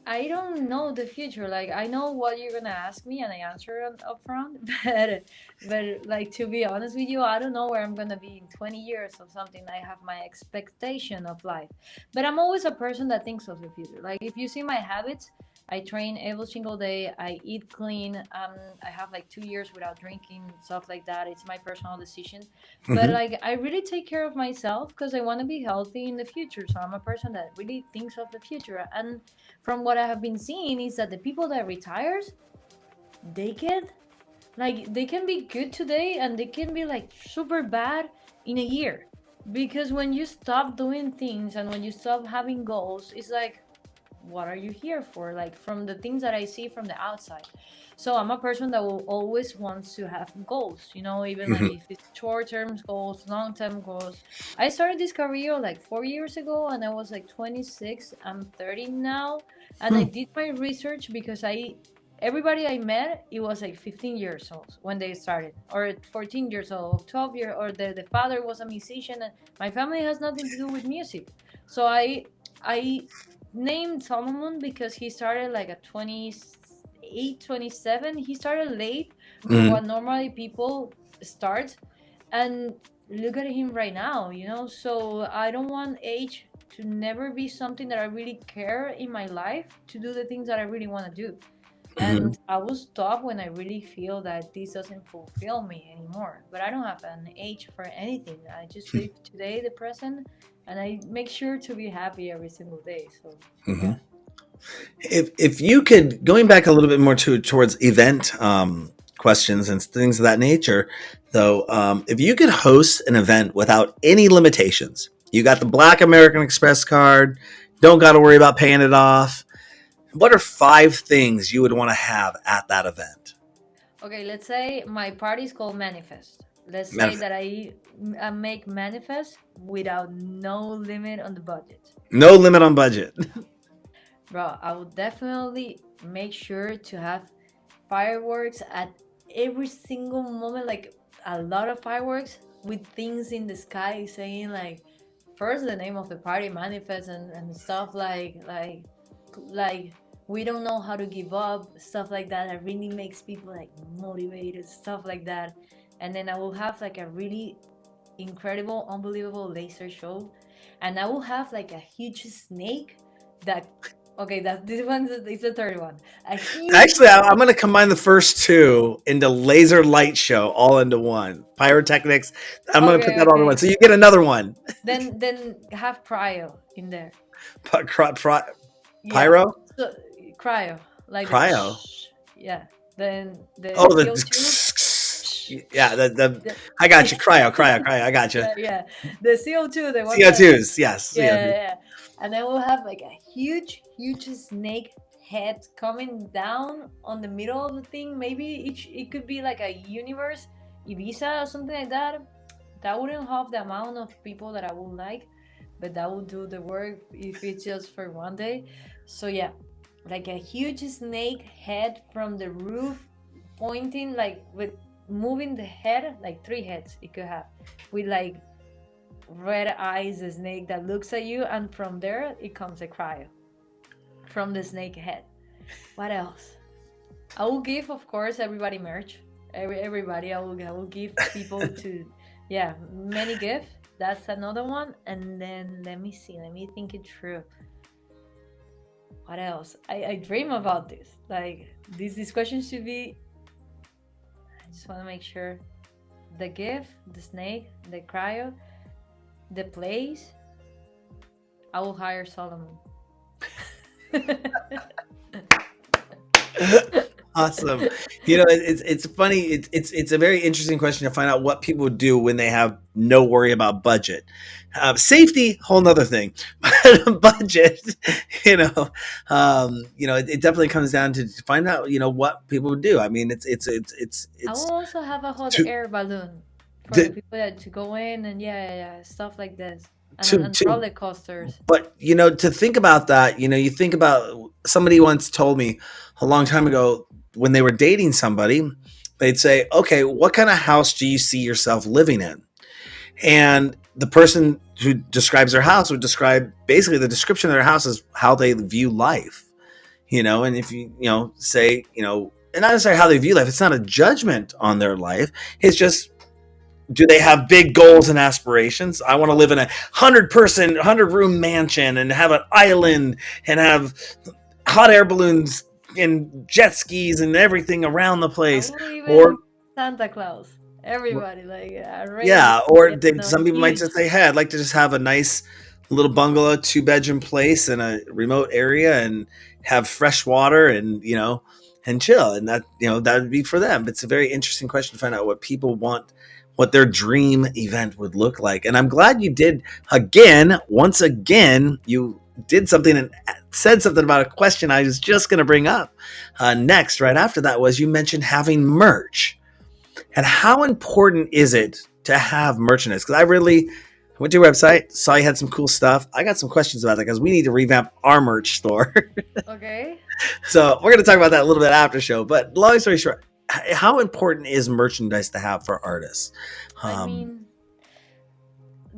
I don't know the future. Like I know what you're gonna ask me, and I answer it up front. But like to be honest with you, I don't know where I'm gonna be in 20 years or something. I have my expectation of life, but I'm always a person that thinks of the future. Like if you see my habits, I train every single day. I eat clean. I have like 2 years without drinking, stuff like that. It's my personal decision. But Hmm. like I really take care of myself because I want to be healthy in the future. So I'm a person that really thinks of the future. And from what I have been seeing is that the people that retires, they get like they can be good today and they can be like super bad in a year. Because when you stop doing things and when you stop having goals, it's like what are you here for, like from the things that I see from the outside. So I'm a person that will always wants to have goals, even like Hmm. if it's short-term goals, long-term goals. I started this career like 4 years ago and I was like 26. I'm 30 now, and I did my research because I everybody I met, it was like 15 years old when they started, or 14 years old, 12 year, or the father was a musician, and my family has nothing to do with music. So I named Solomon because he started like at 28, 27. He started late for Hmm. what normally people start. And look at him right now. So I don't want age to never be something that I really care in my life to do the things that I really want to do. Mhm. And I will stop when I really feel that this doesn't fulfill me anymore. But I don't have an age for anything. I just live today, the present, and I make sure to be happy every single day. So yeah. Mhm. If you could, going back a little bit more towards event questions and things of that nature, though, if you could host an event without any limitations, you got the Black American Express card, don't got to worry about paying it off. What are 5 things you would want to have at that event? Okay, let's say my party is called Manifest. Let's say Manif- that I make Manifest without no limit on the budget. No limit on budget. Bro, I would definitely make sure to have fireworks at every single moment, like a lot of fireworks with things in the sky saying like first the name of the party manifest and stuff like we don't know how to give up, stuff like that. That really makes people like motivated, stuff like that. And then I will have like a really incredible, unbelievable laser show, and I will have like a huge snake that. Okay, that this one is the third one. A huge Actually, I'm snake. going to combine the first 2 into laser light show all into one. Pyrotechnics. I'm going to put Okay, that all in one. okay. So you get another one. Then have cryo in there. Yeah. Pyro? So cryo, like the Cryo. yeah. Then the Oh, the CO2. yeah. The The, I got you. Cryo. I got you. yeah, yeah. The CO2, the one that CO2s. Yes. yeah, CO2. yeah. And then we'll have like a huge snake head coming down on the middle of the thing. Maybe it could be like a universe Ibiza or something like that. That wouldn't have the amount of people that I would like, but that would do the work if it's just for one day. So yeah, like a huge snake head from the roof, pointing like with moving the head, like 3 heads it could have, with like red eyes, a snake that looks at you, and from there it comes a cryo from the snake head. What else? I will give, of course, everybody merch. Everybody, I will give people to, yeah, many gifts. That's another one. And then let me see. Let me think it through. What else? I dream about this. Like this question should be. I just want to make sure. The gift, the snake, the cryo, the place. I will hire Solomon. Awesome. It's funny. It's a very interesting question to find out what people do when they have no worry about budget. Safety, whole nother thing, but budget, it definitely comes down to find out, what people do. I mean, I will it's also have a hot to air balloon for the to people that to go in and yeah, stuff like this, and to roller coasters. but to think about that, you think about, somebody once told me a long time ago, when they were dating somebody, they'd say, okay, what kind of house do you see yourself living in? And the person who describes their house would describe, basically the description of their house is how they view life. And if say, and not necessarily how they view life, it's not a judgment on their life. It's just, do they have big goals and aspirations? I want to live in a 100-person, 100-room mansion and have an island and have hot air balloons and jet skis and everything around the I place. will Or even Santa Claus. Everybody like a reindeer, yeah, or some people might just huge. say, hey, I'd like to just have a nice little bungalow, 2-bedroom place in a remote area and have fresh water and, and chill. And that would be for them. It's a very interesting question to find out what people want, what their dream event would look like. And I'm glad you did, once again, you did something and said something about a question I was just going to bring up next. Right after that was, you mentioned having merch. And how important is it to have merchandise? Because I really went to your website, saw you had some cool stuff. I got some questions about that because we need to revamp our merch store. Okay. So we're going to talk about that a little bit after show. But long story short, how important is merchandise to have for artists? I Um, mean,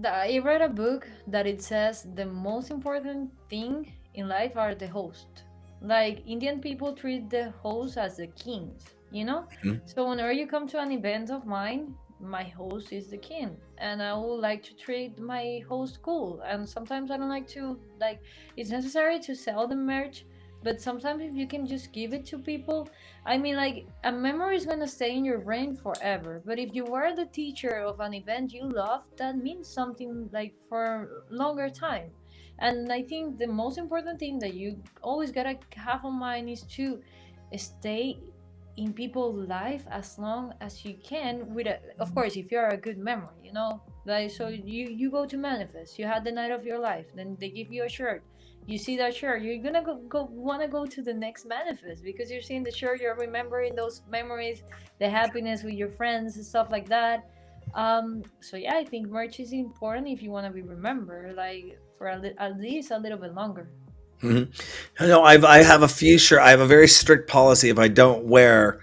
I read a book that it says the most important thing in life are the host. Like Indian people treat the host as the kings, you know? mhm. So whenever you come to an event of mine, my host is the king, and I would like to treat my host cool. And sometimes I don't like to like. It's necessary to sell the merch, but sometimes if you can just give it to people, I mean, like a memory is gonna stay in your brain forever. But if you were the teacher of an event you love, that means something like for longer time. And I think the most important thing that you always gotta have on mind is to stay in people's life as long as you can with a, of course if you're a good memory, like, so you go to manifest, you had the night of your life, then they give you a shirt, you see that shirt, you're gonna go want to go to the next manifest because you're seeing the shirt, you're remembering those memories, the happiness with your friends and stuff like that. So yeah, I think merch is important if you want to be remembered like for at least a little bit longer. No, I have a few I have a very strict policy. If I don't wear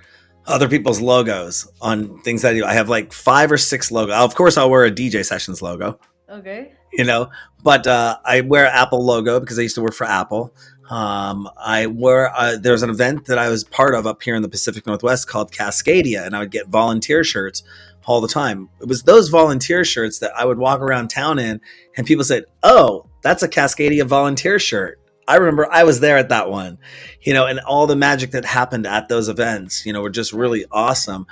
other people's logos on things I do, I have like 5 or 6 logos. Of course, I'll wear a DJ Sessions logo, Okay. you know, but I wear Apple logo because I used to work for Apple. I wear there's an event that I was part of up here in the Pacific Northwest called Cascadia, and I would get volunteer shirts all the time. It was those volunteer shirts that I would walk around town in, and people said, "Oh, that's a Cascadia volunteer shirt." I remember I was there at that one, and all the magic that happened at those events, were just Right. really awesome.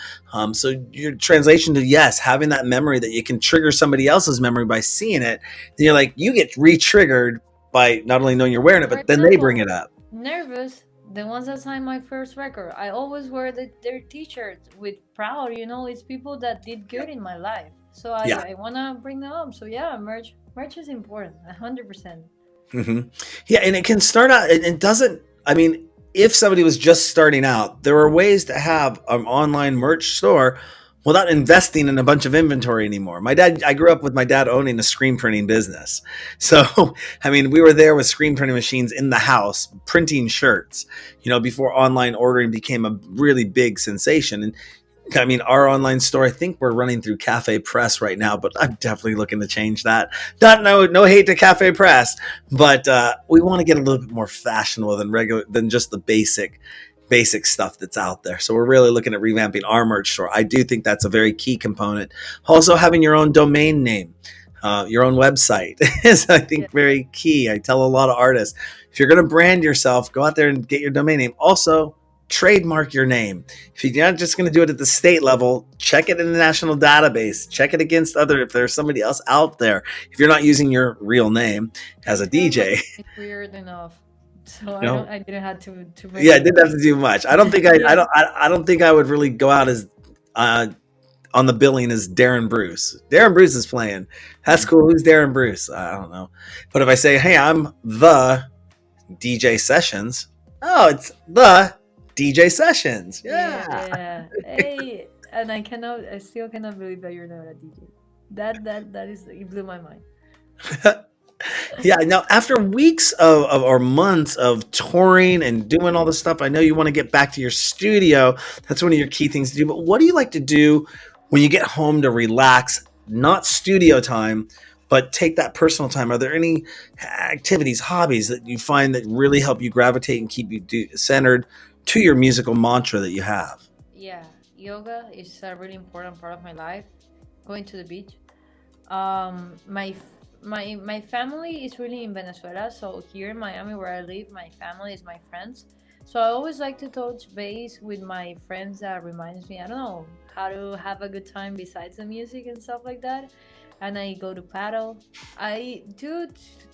So your translation to yes, having that memory that you can trigger somebody else's memory by seeing it, then you're like, you get re-triggered by not only knowing you're wearing it, For but then they bring example, it up. Nervous, the ones that signed my first record, I always wear their t-shirts with proud, it's people that did good in my life. So Yeah. I wanna bring them up. So yeah, merch is important, 100%. hmm Yeah, and it can start out. It doesn't. I mean, if somebody was just starting out, there are ways to have an online merch store without investing in a bunch of inventory anymore. I grew up with my dad owning a screen printing business, so I mean, we were there with screen printing machines in the house printing shirts. Before online ordering became a really big sensation, and I mean, our online store, I think we're running through Cafe Press right now, but I'm definitely looking to change that. Not no hate to Cafe Press, but we want to get a little bit more fashionable than just the basic stuff that's out there. So we're really looking at revamping our merch store. I do think that's a very key component. Also, having your own domain name, your own website is, I Yeah. think, very key. I tell a lot of artists, if you're going to brand yourself, go out there and get your domain name. Also, trademark your name. If you're not just going to do it at the state level, check it in the national database. Check it against if there's somebody else out there. If you're not using your real name as a Trademark DJ, is weird enough. So you know, I didn't have to bring yeah, I it didn't up. have to do much. I don't think I Yeah. don't I don't think I would really go out as uh, on the billing as Darren Bruce. Darren Bruce is playing. That's cool. Who's Darren Bruce? I don't know. But if I say, hey, I'm the DJ Sessions, oh, it's the DJ Sessions. Yeah. Yeah. Hey, and I still cannot believe that you're not a DJ. That is, it blew my mind. Yeah. Now, after weeks of or months of touring and doing all this stuff, I know you want to get back to your studio. That's one of your key things to do. But what do you like to do when you get home to relax? Not studio time, but take that personal time. Are there any activities, hobbies that you find that really help you gravitate and keep you centered to your musical mantra that you have? Yeah, yoga is a really important part of my life. Going to the beach. My family is really in Venezuela, so here in Miami where I live, my family is my friends. So I always like to touch base with my friends that reminds me, I don't know, how to have a good time besides the music and stuff like that. And I go to paddle. I do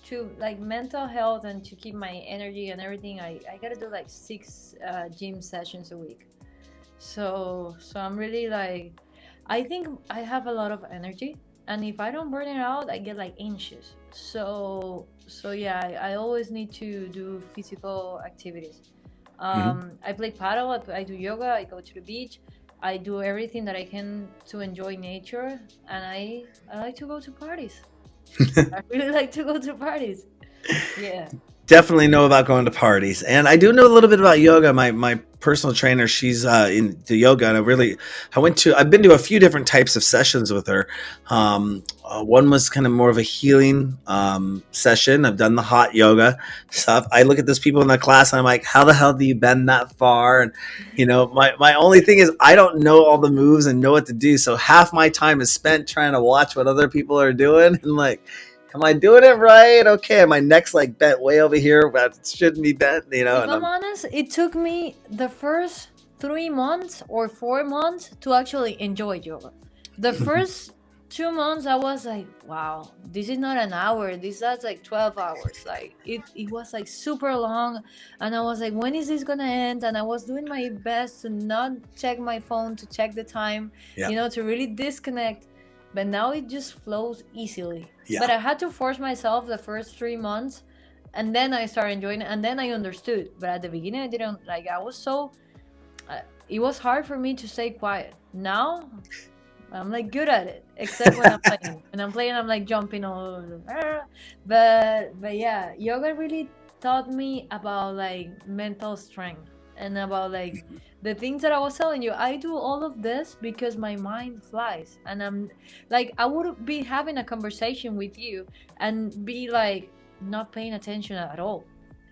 to like mental health and to keep my energy and everything. I gotta do like 6 gym sessions a week. So I'm really like, I think I have a lot of energy, and if I don't burn it out, I get like anxious. So yeah, I always need to do physical activities. Mhm. I play paddle, I do yoga, I go to the beach, I do everything that I can to enjoy nature, and I like to go to parties. I really like to go to parties. Yeah. Definitely know about going to parties, and I do know a little bit about yoga. My personal trainer. She's into yoga, and I've been to a few different types of sessions with her. One was kind of more of a healing session. I've done the hot yoga stuff. I look at those people in the class and I'm like, how the hell do you bend that far? And my only thing is I don't know all the moves and know what to do. So half my time is spent trying to watch what other people are doing and like, am I doing it right? Okay, my neck's like bent way over here, but it shouldn't be bent, If and I'm I'm honest, it took me the first 3 months or 4 months to actually enjoy yoga. The first 2 months, I was like, wow, this is not an hour. This is like 12 hours. Like, it was like super long. And I was like, when is this going to end? And I was doing my best to not check my phone, to check the time, yeah, to really disconnect. But now it just flows easily. yeah. But I had to force myself the first 3 months, and then I started enjoying it, and then I understood. But at the beginning, I didn't like. I was so. It was hard for me to stay quiet. Now, I'm like good at it, except when I'm playing. When I'm playing, I'm like jumping all over. But yeah, yoga really taught me about like mental strength and about like the things that I was telling you. I do all of this because my mind flies, and I'm like I would be having a conversation with you and be like not paying attention at all.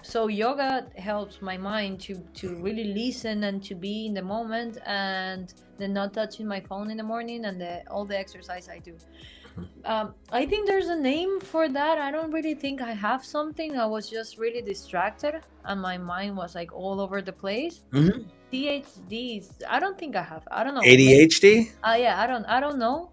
So yoga helps my mind to really listen and to be in the moment, and then not touching my phone in the morning, and all the exercise I do. I think there's a name for that. I don't really think I have something. I was just really distracted, and my mind was like all over the place. Mm-hmm. PhDs. I don't think I have. I don't know. Maybe. ADHD. Yeah. I don't know.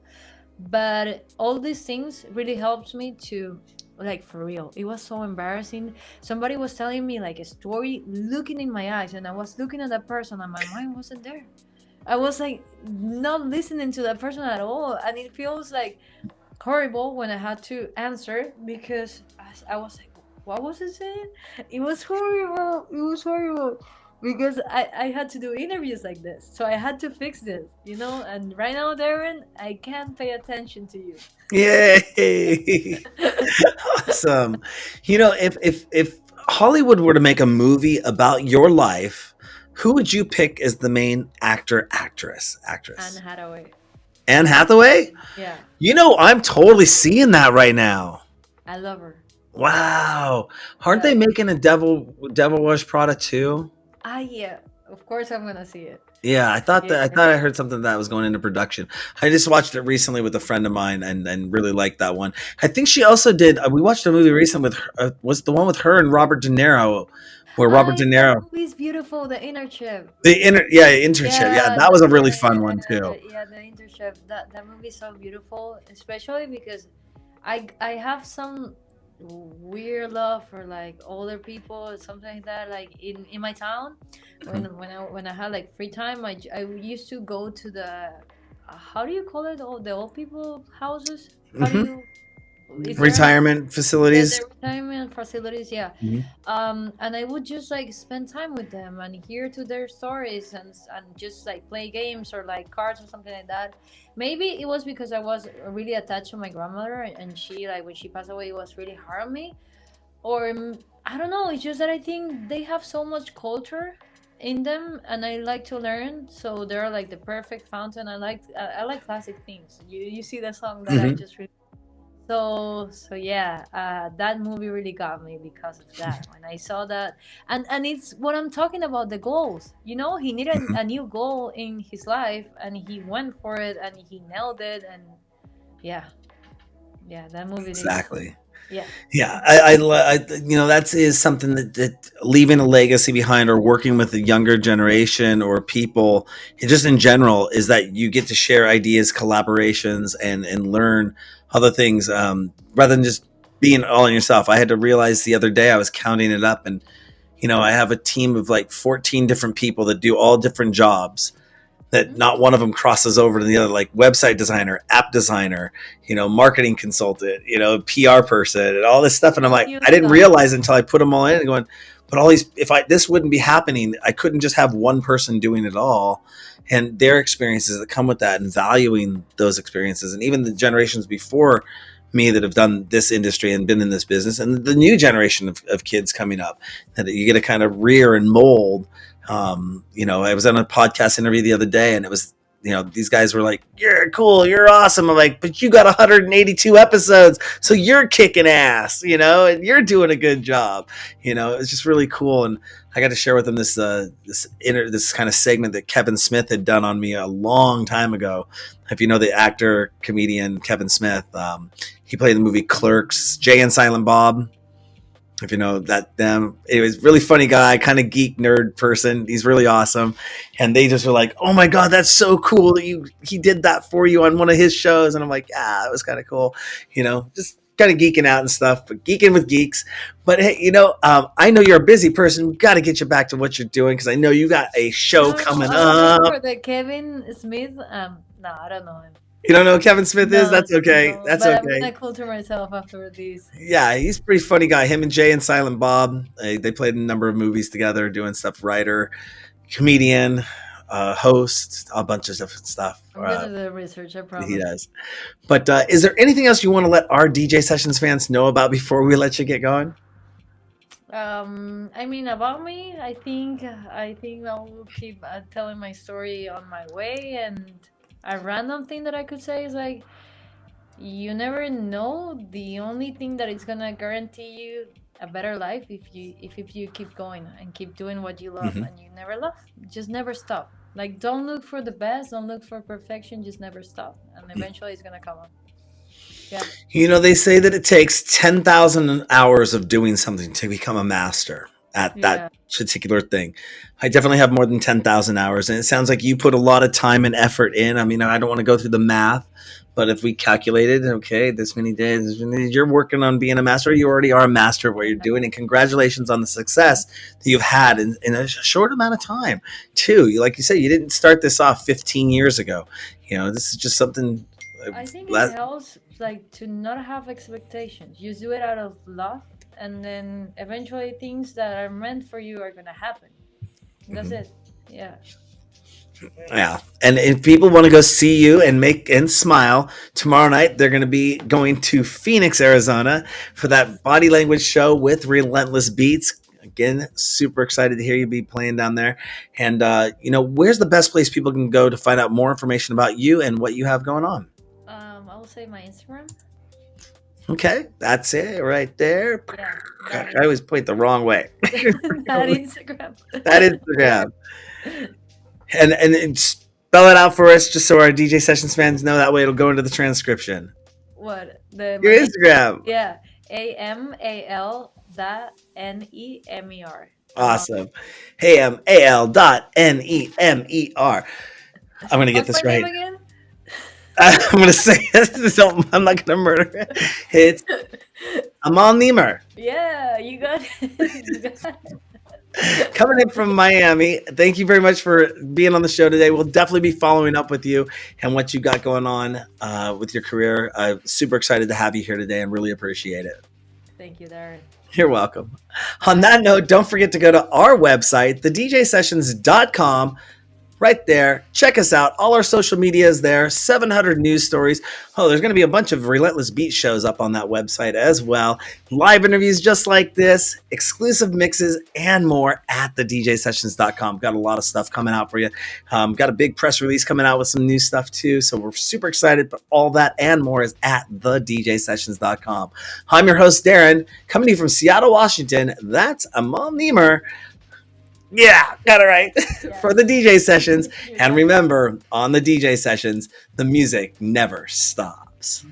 But all these things really helps me to, like, for real. It was so embarrassing. Somebody was telling me like a story, looking in my eyes, and I was looking at that person, and my mind wasn't there. I was like not listening to that person at all, and it feels like horrible when I had to answer because I was like, what was it saying? It was horrible. It was horrible because I had to do interviews like this. So I had to fix this. And right now, Darren, I can't pay attention to you. Yay! Awesome. If Hollywood were to make a movie about your life, who would you pick as the main Anne actress? Hathaway. Anne Hathaway? Yeah, I'm totally seeing that right now. I love her. Wow. Aren't they Like, making a Devil Wears Prada too? yeah, of course I'm gonna see it. Yeah, Yeah. I thought I heard something that was going into production. I just watched it recently with a friend of mine and really liked that one. I think she also did. We watched a movie recently with her, was the one with her and Robert De Niro, where Robert De That Niro movie is beautiful. The inner chip. internship. Yeah, Yeah, that was a really fun one too. the internship. That movie is so beautiful, especially because I have some weird love for like older people or something like that. Like in my town, when I had like free time, I used to go to the how do you call it? All the old people houses. How do Hmm. you? Is there a name? Retirement The facilities. retirement facilities, yeah. Mhm. And I would just like spend time with them and hear to their stories and just like play games or like cards or something like that. Maybe it was because I was really attached to my grandmother, and she, like, when she passed away, it was really hard on me. Or I don't know, it's just that I think they have so much culture in them, and I like to learn, so they're like the perfect fountain. I like classic things. You see the song that I Hmm. just so yeah, that movie really got me because of that. When I saw that, and it's what I'm talking about, the goals. He needed a new goal in his life, and he went for it, and he nailed it. And yeah, yeah, that movie is, Exactly. yeah. Yeah, that is something that leaving a legacy behind or working with the younger generation or people, just in general, is that you get to share ideas, collaborations, and learn other things rather than just being all on yourself. I had to realize the other day I was counting it up, and I have a team of like 14 different people that do all different jobs that Mhm. not one of them crosses over to the other, like website designer, app designer, marketing consultant, PR person, and all this stuff. And I'm All like, new I didn't stuff. realize until I put them all in and going, but all these, if this wouldn't be happening, I couldn't just have one person doing it all. And their experiences that come with that, and valuing those experiences, and even the generations before me that have done this industry and been in this business, and the new generation of kids coming up that you get to kind of rear and mold I was on a podcast interview the other day, and it was, these guys were like, "You're cool, you're awesome." I'm like, "But you got 182 episodes, so you're kicking ass, and you're doing a good job." It was just really cool, and I got to share with them this kind of segment that Kevin Smith had done on me a long time ago. If you know the actor comedian Kevin Smith, he played in the movie Clerks, Jay and Silent Bob. If you know that them, it was really funny guy, kind of geek nerd person. He's really awesome, and they just were like, "Oh my god, that's so cool that he did that for you on one of his shows." And I'm like, "Yeah, that was kind of cool," just kind of geeking out and stuff, but geeking with geeks. But hey, I know you're a busy person. Got to get you back to what you're doing because I know you got a show No, coming I was looking up. for the Kevin Smith. No, I don't know him. You don't know who Kevin Smith is? No, That's okay. no, That's but I'm okay. gonna culture myself after this. Yeah, he's a pretty funny guy. Him and Jay and Silent Bob, they played a number of movies together, doing stuff. Writer, comedian, host, a bunch of different stuff. I'm gonna do the research, I He promise. does. But is there anything else you want to let our DJ Sessions fans know about before we let you get going? I mean, about me, I think I will keep telling my story on my way. And a random thing that I could say is like, you never know. The only thing that is gonna guarantee you a better life if you keep going and keep doing what you love, Hmm. and you never love. Just never stop. Like, don't look for the best, don't look for perfection, just never stop, and eventually it's gonna come up. Yeah. They say that it takes 10,000 hours of doing something to become a master at that Yeah. particular thing. I definitely have more than 10,000 hours, and it sounds like you put a lot of time and effort in. I mean, I don't want to go through the math, but if we calculated, okay, this many days, you're working on being a master. You already are a master of what you're doing, and congratulations on the success that you've had in a short amount of time, too. Like you said, you didn't start this off 15 years ago. This is just something. I think it uh, helps like to not have expectations. You do it out of love, and then eventually things that are meant for you are gonna happen. That's Mhm. it. Yeah. Yeah. And if people want to go see you and make and smile, tomorrow night they're going to be going to Phoenix, Arizona for Yes. that body language show with Relentless Beats. Again, super excited to hear you be playing down there. And, where's the best place people can go to find out more information about you and what you have going on? I will say my Instagram. Okay. That's it right there. Yeah, that I is always point the wrong way. that Instagram. That is Instagram. And spell it out for us just so our DJ Sessions fans know. That way it'll go into the transcription. What the Your my name? Instagram. Yeah, AMAL.NEMER. Amal. Awesome. AMAL.NEMER. I'm going to get What's my this name right. again? I'm going to say it. So I'm not going to murder it. It's Amal Nemer Yeah, you got it. You got it. coming in from Miami. Thank you very much for being on the show today. We'll definitely be following up with you and what you got going on with your career. Super excited to have you here today and really appreciate it. Thank you, Darren. You're welcome. On Bye. that note, don't forget to go to our website, thedjsessions.com. Right there. Check us out. All our social media is there. 700 news stories. Oh, there's going to be a bunch of Relentless Beat shows up on that website as well. Live interviews just like this, exclusive mixes, and more at thedjsessions.com. Got a lot of stuff coming out for you. Got a big press release coming out with some new stuff too. So we're super excited. But all that and more is at thedjsessions.com. I'm your host, Darren, coming to you from Seattle, Washington. That's Amal Nemer. Yeah, got it right. For the DJ sessions. You And got it. remember, on the DJ sessions, the music never stops.